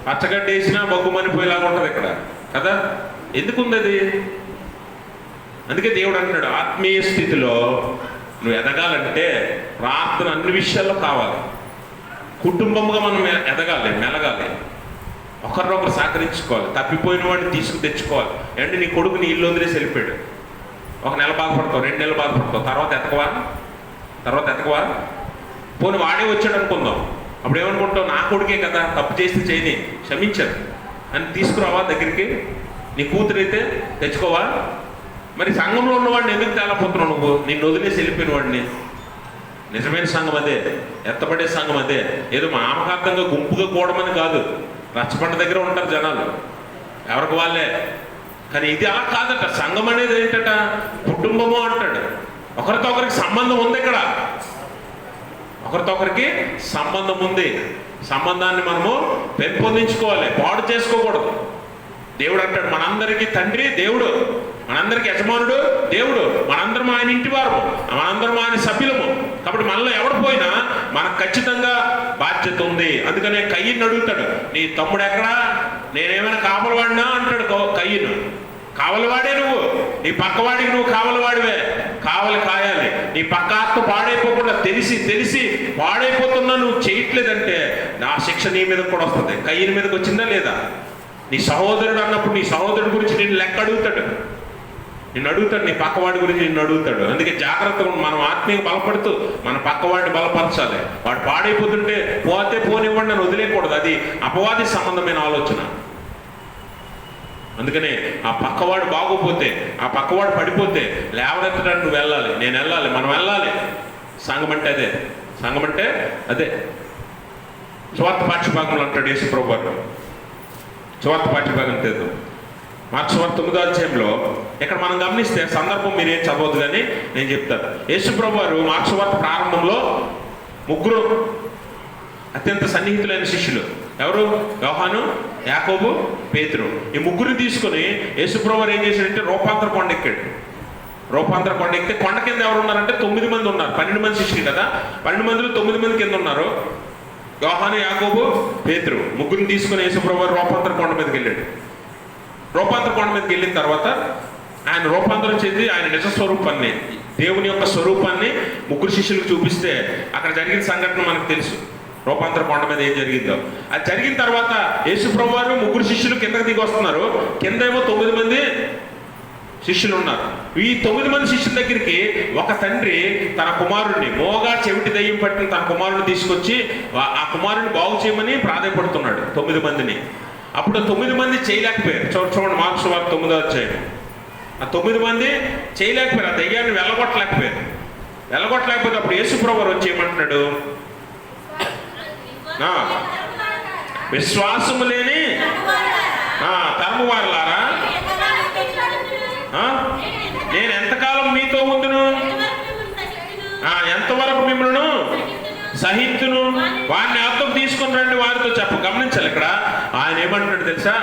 పచ్చగడ్డ వేసినా బొగ్గుమనిపోయేలాగా ఉంటుంది ఇక్కడ కదా. ఎందుకుంది అది? అందుకే దేవుడు అంటున్నాడు, ఆత్మీయ స్థితిలో నువ్వు ఎదగాలంటే ప్రార్థన అన్ని విషయాల్లో కావాలి. కుటుంబంగా మనం ఎదగాలి, మెలగాలి, ఒకరినొకరు సహకరించుకోవాలి, తప్పిపోయిన వాడిని తీసుకు తెచ్చుకోవాలి. అంటే నీ కొడుకు నీ ఇల్లు వదిలేసి వెళ్ళిపోయాడు, ఒక నెల బాధపడతావు, 2 నెలలు బాధపడతావు, తర్వాత ఎతకవా? తర్వాత ఎతకవా? పోనీ వాడే వచ్చాడు అనుకుందాం, అప్పుడు ఏమనుకుంటావు? నా కొడుకే కదా, తప్పు చేస్తే చేయని, క్షమించారు అని తీసుకురావా దగ్గరికి? నీ కూతురైతే తెచ్చుకోవా? మరి సంఘంలో ఉన్నవాడిని ఎందుకు తేలపోతున్నావు నువ్వు? నిన్ను వదిలేసి వెళ్ళిపోయిన వాడిని. నిజమైన సంఘం అదే, ఎత్తపడే సంఘం అదే. ఏదో మామకార్థంగా గుంపుగా కూడమని కాదు. రచ్చబండ దగ్గర ఉంటారు జనాలు, ఎవరికి వాళ్ళే. కానీ ఇది అలా కాదట. సంఘం అనేది ఏంటట? కుటుంబము అంటాడు. ఒకరితో ఒకరికి సంబంధం ఉంది. ఇక్కడ ఒకరితో ఒకరికి సంబంధం ఉంది. సంబంధాన్ని మనము పెంపొందించుకోవాలి, పాడు చేసుకోకూడదు. దేవుడు అంటాడు, మనందరికీ తండ్రి దేవుడు, మనందరికీ యజమానుడు దేవుడు, మనందరం ఆయన ఇంటి వారము, మనందరం ఆయన సభ్యులము. కాబట్టి మనలో ఎవడు పోయినా మనకు ఖచ్చితంగా బాధ్యత ఉంది. అందుకనే కయ్యను అడుగుతాడు, నీ తమ్ముడు ఎక్కడా? నేనేమైనా కావలవాడినా అంటాడు కయ్యను. కావలవాడే నువ్వు, నీ పక్కవాడికి నువ్వు కావలవాడివే. కావలి కాయాలి. నీ పక్క ఆత్మ పాడైపోకుండా తెలిసి పాడైపోతున్నా నువ్వు చేయట్లేదంటే నా శిక్ష నీ మీదకి కూడా వస్తుంది. కయ్యని మీదకి వచ్చిందా లేదా? నీ సహోదరుడు అన్నప్పుడు నీ సహోదరుడి గురించి నిన్ను లెక్క అడుగుతాడు, నీ పక్కవాడి గురించి నిన్ను అడుగుతాడు. అందుకే జాగ్రత్తగా మనం ఆత్మీయంగా బలపడుతూ మన పక్కవాడిని బలపరచాలి. వాడు పాడైపోతుంటే పోతే పోనివ్వండి అని వదిలేయకూడదు. అది అపవాది సంబంధమైన ఆలోచన. అందుకనే ఆ పక్కవాడు బాగోపోతే, ఆ పక్కవాడు పడిపోతే లేవనెత్తడానికి నువ్వు వెళ్ళాలి, నేను వెళ్ళాలి, మనం వెళ్ళాలి. సంఘం అంటే అదే. సంఘం అంటే అదే. సువార్త పాఠ్యభాగంలో అంటాడు యేసు ప్రభువు. సువార్త పాఠ్యభాగం తెద్దాం. మార్క్స్ సువార్త 9వ అధ్యాయంలో ఇక్కడ మనం గమనిస్తే సందర్భం మీరేం చదవద్దు కానీ నేను చెప్తాను. యేసు ప్రభువు మార్క్స్ సువార్త ప్రారంభంలో ముగ్గురు అత్యంత సన్నిహితులైన శిష్యులు, ఎవరు? యోహాను, యాకోబు, పేతురు. ఈ ముగ్గురిని తీసుకుని యేసు ప్రభువు ఏం చేశాడంటే రూపాంతర కొండ ఎక్కాడు. రూపాంతర కొండ ఎక్కితే కొండ కింద ఎవరు ఉన్నారంటే 9 మంది ఉన్నారు. 12 మంది శిష్యులు కదా, 12 మందిలో 9 మంది కింద ఉన్నారు. యోహాను, యాకోబు, పేతురు ముగ్గురిని తీసుకుని యేసు ప్రభువు రూపాంతర కొండ మీదకి వెళ్ళాడు. రూపాంతర కొండ మీదకి వెళ్ళిన తర్వాత ఆయన రూపాంతరం చెంది ఆయన నిజ స్వరూపాన్ని, దేవుని యొక్క స్వరూపాన్ని ముగ్గురు శిష్యులకు చూపిస్తే అక్కడ జరిగిన సంఘటన మనకు తెలుసు. రూపాంతర కొండ మీద ఏం జరిగిందో అది జరిగిన తర్వాత యేసు ప్రభువు ముగ్గురు శిష్యులు కిందకి దిగి వస్తున్నారు. కింద ఏమో 9 మంది శిష్యులు ఉన్నారు. ఈ 9 మంది శిష్యుల దగ్గరికి ఒక తండ్రి తన కుమారుడిని, మోగా చెవిటి దయ్యం పట్టిన తన కుమారుడిని తీసుకొచ్చి ఆ కుమారుడిని బాగు చేయమని ప్రాధాయపడుతున్నాడు 9 మందిని. అప్పుడు 9 మంది చేయలేకపోయారు. చూడండి మార్క్స్ సువార్త 9వ అధ్యాయం. ఆ 9 మంది చేయలేకపోయారు, ఆ దయ్యాన్ని వెళ్ళగొట్టలేకపోతే అప్పుడు యేసు ప్రభువు వచ్చి ఏమంటున్నాడు? విశ్వాసము లేని తరము వారలారా, నేను ఎంతకాలం మీతో ఉందును, ఎంతవరకు మిమ్మల్ని సహించును, వారిని అర్థం తీసుకుని రండి వారితో గమనించాలి. ఇక్కడ ఆయన ఏమంటున్నాడు తెలుసా?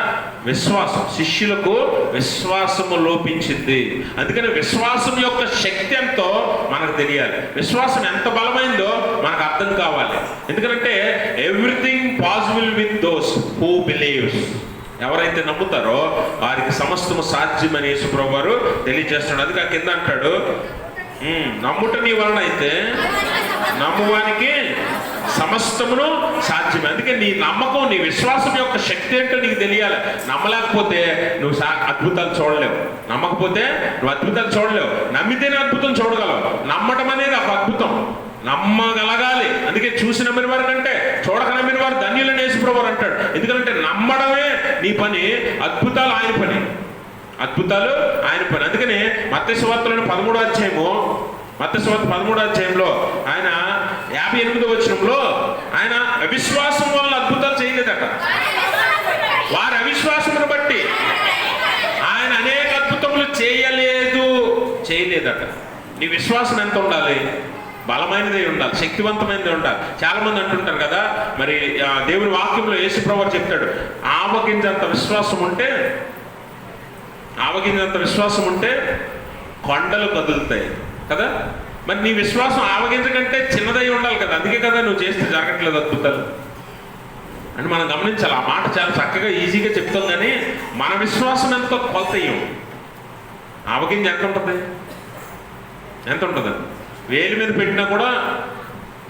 విశ్వాసం, శిష్యులకు విశ్వాసము లోపించింది. అందుకని విశ్వాసం యొక్క శక్తి ఎంతో మనకు తెలియాలి. విశ్వాసం ఎంత బలమైందో మనకు అర్థం కావాలి. ఎందుకంటే everything possible with those who believes. ఎవరైతే నమ్ముతారో వారికి సమస్తము సాధ్యమని యేసు ప్రభువు తెలియజేస్తున్నాడు. అందుకే ఆ కింద అంటాడు, నమ్ముట నీ వలన అయితే నమ్మువానికి సమస్తమును సాధ్యమే. అందుకే నీ నమ్మకం, నీ విశ్వాసం యొక్క శక్తి ఏంటో నీకు తెలియాలి. నమ్మలేకపోతే నువ్వు అద్భుతాలు చూడలేవు. నమ్మకపోతే నువ్వు అద్భుతాలు చూడలేవు. నమ్మితేనే అద్భుతం చూడగలవు. నమ్మటం అనేది ఒక అద్భుతం. నమ్మగలగాలి. అందుకే చూసి నమ్మిన వారి కంటే చూడక నమ్మిన వారు ధన్యులని యేసు ప్రభువు అంటాడు. ఎందుకంటే నమ్మడమే నీ పని, అద్భుతాలు ఆయన పని. అందుకనే మత్తయి సువార్తలోని 13వ అధ్యాయము, మత్తయి సువార్త 13వ అధ్యాయంలో ఆయన 58వ వచనంలో ఆయన అవిశ్వాసం వల్ల అద్భుతాలు చేయలేదట. వారి అవిశ్వాసమును బట్టి ఆయన అనేక అద్భుతములు చేయలేదట. నీ విశ్వాసం ఎంత ఉండాలి? బలమైనదే ఉండాలి, శక్తివంతమైనదే ఉండాలి. చాలా మంది అంటుంటారు కదా, మరి దేవుని వాక్యంలో యేసు ప్రభువు చెప్తాడు, ఆవగింజంత విశ్వాసం ఉంటే కొండలు కదులుతాయి కదా. మరి నీ విశ్వాసం ఆవగింజ కంటే చిన్నదై ఉండాలి కదా. అందుకే కదా నువ్వు చేస్తే జరగట్లేదు అద్భుతాలు అని మనం గమనించాలి. ఆ మాట చాలా చక్కగా ఈజీగా చెప్తాం, కానీ మన విశ్వాసం ఎంతో కొలతయ్యం. ఆవగింజ ఎంత ఉంటుంది? వేలి మీద పెట్టినా కూడా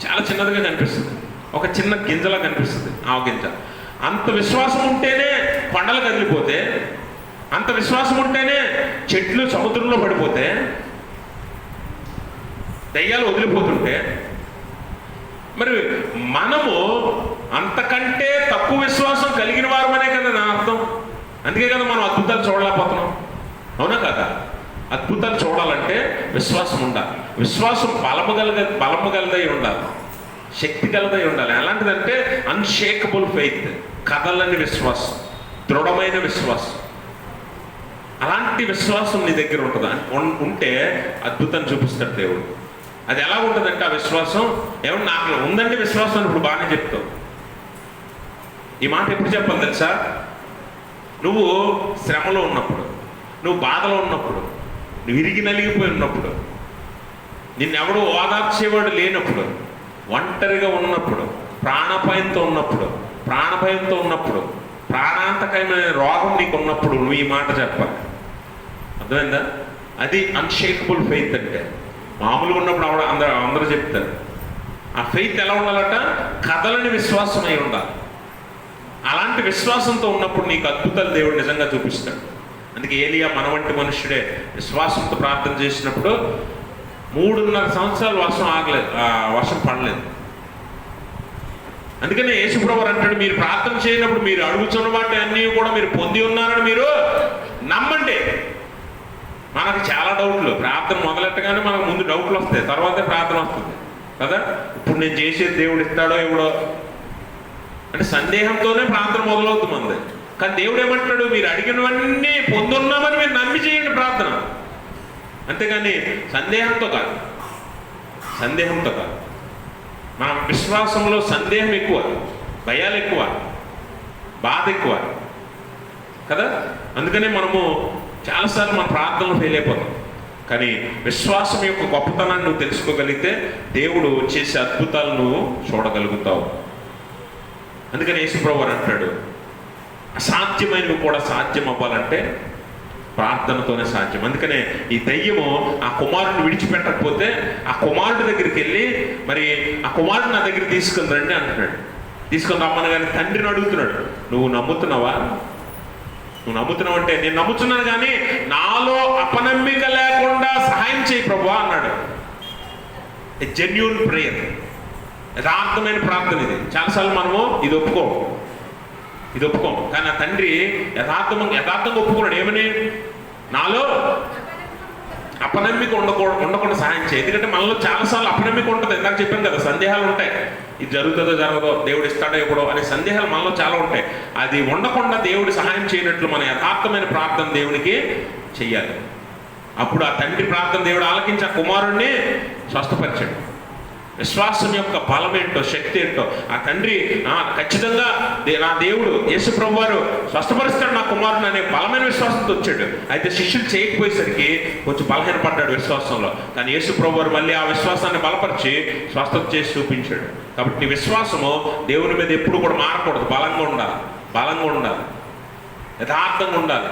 చాలా చిన్నదిగా కనిపిస్తుంది, ఒక చిన్న గింజలా కనిపిస్తుంది ఆవగింజ. అంత విశ్వాసం ఉంటేనే కొండలు కదిలిపోతే, అంత విశ్వాసం ఉంటేనే చెట్లు సముద్రంలో పడిపోతే, దయ్యాలు వదిలిపోతుంటే మరి మనము అంతకంటే తక్కువ విశ్వాసం కలిగిన వారమనే కదా నా అర్థం. అందుకే కదా మనం అద్భుతాలు చూడలేకపోతున్నాం, అవునా కదా? అద్భుతాలు చూడాలంటే విశ్వాసం ఉండాలి. విశ్వాసం బలము గలదై ఉండాలి, శక్తి గలదై ఉండాలి. ఎలాంటిదంటే అన్షేకబుల్ ఫెయిత్, కదలని విశ్వాసం, దృఢమైన విశ్వాసం. అలాంటి విశ్వాసం నీ దగ్గర ఉంటుంది. ఉంటే అద్భుతం చూపిస్తాడు దేవుడు. అది ఎలా ఉంటుందంటే ఆ విశ్వాసం, ఏమన్నా నాకు ఉందంటే విశ్వాసం ఇప్పుడు బాగానే చెప్తావు. ఈ మాట ఎప్పుడు చెప్పాలి తెలుసా? నువ్వు శ్రమలో ఉన్నప్పుడు, నువ్వు బాధలో ఉన్నప్పుడు, నువ్వు విరిగి నలిగిపోయి ఉన్నప్పుడు, నిన్నెవడూ ఓదార్చేవాడు లేనప్పుడు, ఒంటరిగా ఉన్నప్పుడు, ప్రాణభయంతో ఉన్నప్పుడు, ప్రాణాంతకమైన రోగం నీకు ఉన్నప్పుడు నువ్వు ఈ మాట చెప్పాలి. అర్థమైందా? అది అన్షేకబుల్ ఫెయిత్ అంటే. మామూలుగా ఉన్నప్పుడు అందరూ చెప్తారు. ఆ ఫెయిత్ ఎలా ఉండాలట? కదలని విశ్వాసం అయి ఉండాలి. అలాంటి విశ్వాసంతో ఉన్నప్పుడు నీకు అద్భుతాలు దేవుడు నిజంగా చూపిస్తాడు. అందుకే ఏలియా మన వంటి మనుష్యుడే విశ్వాసంతో ప్రార్థన చేసినప్పుడు 3.5 సంవత్సరాలు వర్షం పడలేదు. అందుకనే యేసుప్రభువు అంటాడు, మీరు ప్రార్థన చేయనప్పుడు మీరు అడుగుతున్న వాటి అన్నీ కూడా మీరు పొంది ఉన్నారని మీరు నమ్మండి. మనకు చాలా డౌట్లు, ప్రార్థన మొదలెట్టగానే మనకు ముందు డౌట్లు వస్తాయి, తర్వాతే ప్రార్థన వస్తుంది కదా. ఇప్పుడు నేను చేసేది దేవుడు ఇస్తాడో ఇవ్వడో అంటే సందేహంతోనే ప్రార్థన మొదలవుతుంది మనది. కానీ దేవుడు ఏమంటాడు? మీరు అడిగినవన్నీ పొందున్నామని మీరు నమ్మి చేయండి ప్రార్థన, అంతేగాని సందేహంతో కాదు. మన విశ్వాసంలో సందేహం ఎక్కువ, భయాలు ఎక్కువ, బాధ ఎక్కువ కదా. అందుకనే మనము చాలాసార్లు మన ప్రార్థనలు ఫెయిల్ అయిపోతాం. కానీ విశ్వాసం యొక్క గొప్పతనాన్ని నువ్వు తెలుసుకోగలిగితే దేవుడు చేసే అద్భుతాలను చూడగలుగుతావు. అందుకని యేసుప్రభువు అంటాడు, అసాధ్యమైనవి కూడా సాధ్యం అవ్వాలంటే ప్రార్థనతోనే సాధ్యం. అందుకనే ఈ దయ్యము ఆ కుమారుడిని విడిచిపెట్టకపోతే ఆ కుమారుడి దగ్గరికి వెళ్ళి, మరి ఆ కుమారుడు నా దగ్గర తీసుకుని రండి అంటున్నాడు. తీసుకొని రమ్మని కానీ తండ్రిని అడుగుతున్నాడు, నువ్వు నమ్ముతున్నావా? నువ్వు నమ్ముతున్నావు అంటే, నేను నమ్ముతున్నాను కానీ నాలో అపనమ్మిక లేకుండా సహాయం చేయి ప్రభువా అన్నాడు. జెన్యూన్ ప్రేయర్, యథార్థమైన ప్రార్థన ఇది. చాలాసార్లు మనము ఇది ఒప్పుకోం. కానీ ఆ తండ్రి యథార్థంగా ఒప్పుకున్నాడు. ఏమని? నాలో అపనమ్మిక ఉండకుండా సహాయం చేయి. ఎందుకంటే మనలో చాలాసార్లు అపనమ్మిక ఉంటుంది. ఇందాక చెప్పాను కదా, సందేహాలు ఉంటాయి. ఇది జరుగుతుందో జరగదో, దేవుడు ఇస్తాడో ఇవ్వడో అనే సందేహాలు మనలో చాలా ఉంటాయి. అది ఉండకుండా దేవుడు సహాయం చేయనట్లు మన యథార్థమైన ప్రార్థన దేవునికి చెయ్యాలి. అప్పుడు ఆ తండ్రి ప్రార్థన దేవుడు ఆలకించి ఆ కుమారుణ్ణి స్వస్థపరిచాడు. విశ్వాసం యొక్క బలం ఏంటో, శక్తి ఏంటో ఆ తండ్రి ఖచ్చితంగా నా దేవుడు యేసుప్రభువు వారు స్వస్థపరుస్తాడు నా కుమారుని అనే బలమైన విశ్వాసంతో వచ్చాడు. అయితే శిష్యులు చేయకపోయేసరికి కొంచెం బలహీనపడ్డాడు విశ్వాసంలో. కానీ యేసుప్రభువు వారు మళ్ళీ ఆ విశ్వాసాన్ని బలపరిచి స్వస్థత చేసి చూపించాడు. కాబట్టి నీ విశ్వాసము దేవుని మీద ఎప్పుడు కూడా మారకూడదు. బలంగా ఉండాలి, యథార్థంగా ఉండాలి.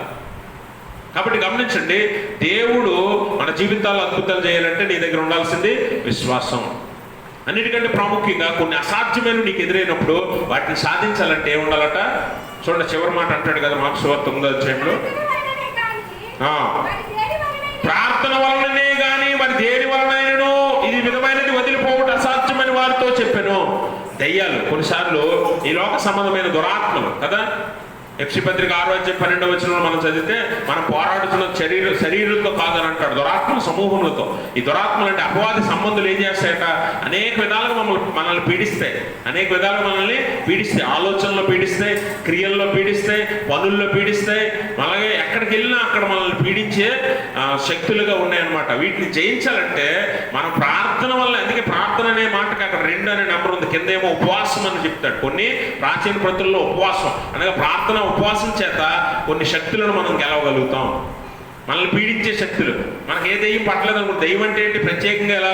కాబట్టి గమనించండి, దేవుడు మన జీవితాల్లో అద్భుతాలు చేయాలంటే నీ దగ్గర ఉండాల్సింది విశ్వాసం. అన్నిటికంటే ప్రాముఖ్యంగా కొన్ని అసాధ్యమైన నీకు ఎదురైనప్పుడు వాటిని సాధించాలంటే ఏముండాలట? చూడండి, చివరి మాట అంటాడు కదా మార్కు సువార్త 9వ అధ్యాయంలో, ప్రార్థన వలననే గాని మరి దేని వలనైనను ఇది విధమైనది వదిలిపోవడం అసాధ్యమైన వారితో చెప్పాను. దయ్యాలు కొన్నిసార్లు ఈ లోక సంబంధమైన దురాత్మలు కదా. ఎఫ్సీ పత్రిక 6వ అధ్యాయం 12వ వచనంలో మనం చదివితే, మనం పోరాడుతున్న శరీరంతో కాదని అంటాడు, దురాత్మ సమూహములతో. ఈ దురాత్మలు అంటే అపవాది సంబంధులు ఏం చేస్తాయట? అనేక విధాలుగా మనల్ని పీడిస్తాయి. ఆలోచనలో పీడిస్తాయి, క్రియల్లో పీడిస్తాయి, పనుల్లో పీడిస్తాయి. అలాగే ఎక్కడికి వెళ్ళినా అక్కడ మనల్ని పీడించే శక్తులుగా ఉన్నాయన్నమాట. వీటిని జయించాలంటే మనం ప్రార్థన వల్ల, అందుకే ప్రార్థన అనే మాటకి అక్కడ 2 అనే నెంబర్ ఉంది, కింద ఏమో ఉపవాసం అని చెప్తాడు. కొన్ని ప్రాచీన ప్రతుల్లో ఉపవాసం అనగా ప్రార్థన, ఉపవాసం చేత కొన్ని శక్తులను మనం గెలవగలుగుతాం. మనల్ని పీడించే శక్తులు. మనకి ఏ దెయ్యం పట్టలేదు అనుకో, దెయ్యం అంటే ఏంటి ప్రత్యేకంగా ఎలా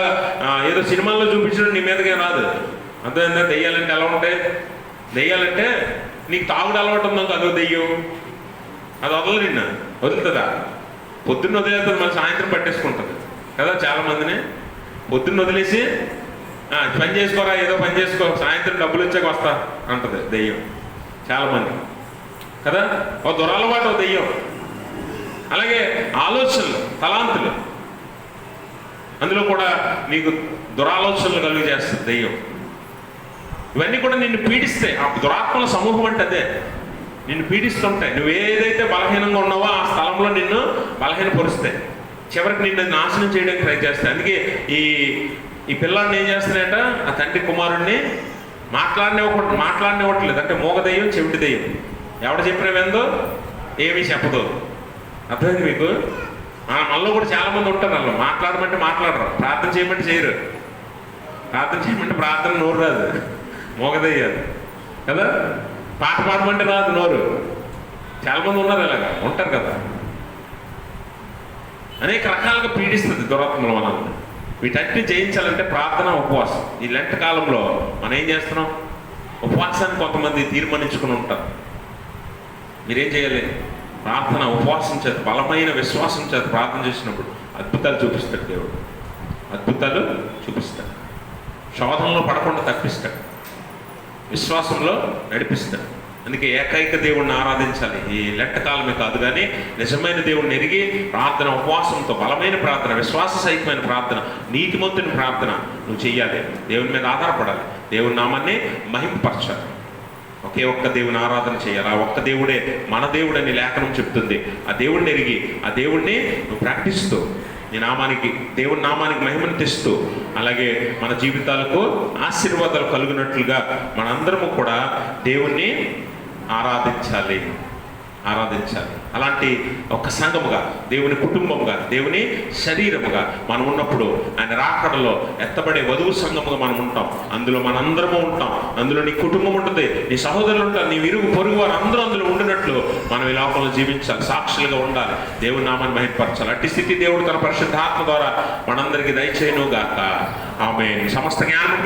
ఏదో సినిమాల్లో చూపించడం నీ మీదకే రాదు. అంతేందా? దెయ్యాలంటే ఎలా ఉంటాయి? దెయ్యాలంటే నీకు తాగుడు అలవాటు ఉందాక అదో దెయ్యం, అది వదలదు. నిన్న వదులుతుందా? పొద్దున్న వదిలేస్తుంది, మళ్ళీ సాయంత్రం పట్టేసుకుంటుంది కదా. చాలా మందిని పొద్దున్న వదిలేసి పని చేసుకోరా, ఏదో పని చేసుకో, సాయంత్రం డబ్బులు వచ్చాక వస్తా అంటది దెయ్యం చాలామంది కదా. ఒక దురలవాటు దెయ్యం. అలాగే ఆలోచనలు, తలాంతులు. అందులో కూడా నీకు దురాలోచనలు కలుగు చేస్తుంది దెయ్యం. ఇవన్నీ కూడా నిన్ను పీడిస్తే, ఆ దురాత్మల సమూహం అంటే అదే, నిన్ను పీడిస్తుంటాయి. నువ్వు ఏదైతే బలహీనంగా ఉన్నావో ఆ స్థలంలో నిన్ను బలహీనపరుస్తాయి. చివరికి నిన్ను నాశనం చేయడానికి ట్రై చేస్తాయి. అందుకే ఈ పిల్లాడిని ఏం చేస్తున్నాయంట, ఆ తండ్రి కుమారుడిని మాట్లాడనివ్వట్లేదు. అంటే మూగ దెయ్యం, చెవిటి దెయ్యం. ఎవడు చెప్పినవేందో ఏమీ చెప్పదు. అర్థమైంది మీకు? మనలో కూడా చాలా మంది ఉంటారు, వాళ్ళు మాట్లాడమంటే మాట్లాడరు, ప్రార్థన చేయమంటే చేయరు, ప్రార్థన చేయమంటే ప్రార్థన నోరు రాదు, మూగదయ్యారు కదా, పాట పాడమంటే రాదు నోరు. చాలా మంది ఉన్నారు, ఇలాగా ఉంటారు కదా. అనేక రకాలుగా పీడిస్తుంది దురాత్మలు మనల్ని. వీటన్ని జయించాలంటే ప్రార్థన, ఉపవాసం. ఈ లెంట కాలంలో మనం ఏం చేస్తున్నాం? ఉపవాసాన్ని కొంతమంది తీర్మానించుకుని ఉంటారు. మీరేం చేయాలి? ప్రార్థన, ఉపవాసం చేత, బలమైన విశ్వాసం చేత ప్రార్థన చేసినప్పుడు అద్భుతాలు చూపిస్తాడు దేవుడు. అద్భుతాలు చూపిస్తాడు. శోధనలో పడకుండా తప్పిస్తాడు, విశ్వాసంలో నడిపిస్తాడు. అందుకే ఏకైక దేవుణ్ణి ఆరాధించాలి. ఈ లెక్క కాలమే కాదు కానీ నిజమైన దేవుణ్ణి ఎరిగి ప్రార్థన, ఉపవాసంతో బలమైన ప్రార్థన, విశ్వాస సహితమైన ప్రార్థన, నీతిమంతుని ప్రార్థన నువ్వు చెయ్యాలి. దేవుని మీద ఆధారపడాలి, దేవుని నామాన్ని మహింపరచాలి. ఒకే ఒక్క దేవుని ఆరాధన చేయాలి. ఆ ఒక్క దేవుడే మన దేవుడని లేఖనం చెప్తుంది. ఆ దేవుడిని ఎరిగి ఆ దేవుణ్ణి నువ్వు ప్రాక్టీస్తూ నీ నామానికి, దేవుని నామానికి మహిమను తెస్తూ, అలాగే మన జీవితాలకు ఆశీర్వాదాలు కలుగునట్లుగా మనందరము కూడా దేవుణ్ణి ఆరాధించాలి. అలాంటి ఒక సంఘముగా, దేవుని కుటుంబముగా, దేవుని శరీరముగా మనం ఉన్నప్పుడు ఆయన రాకడలో ఎత్తబడే వధువు సంఘముగా మనం ఉంటాం. అందులో మనందరము ఉంటాం. అందులో నీ కుటుంబం ఉంటుంది, నీ సహోదరులు ఉంటారు, నీ విరుగు పొరుగు వారు అందరూ అందులో ఉండినట్లు మనం ఈ లోకంలో జీవించాలి, సాక్షులుగా ఉండాలి, దేవుని నామాన్ని మహిమపరచాలి. అట్టి స్థితి దేవుడు తన పరిశుద్ధాత్మ ద్వారా మనందరికీ దయచేయును గాక. ఆమేన్. సమస్త జ్ఞానం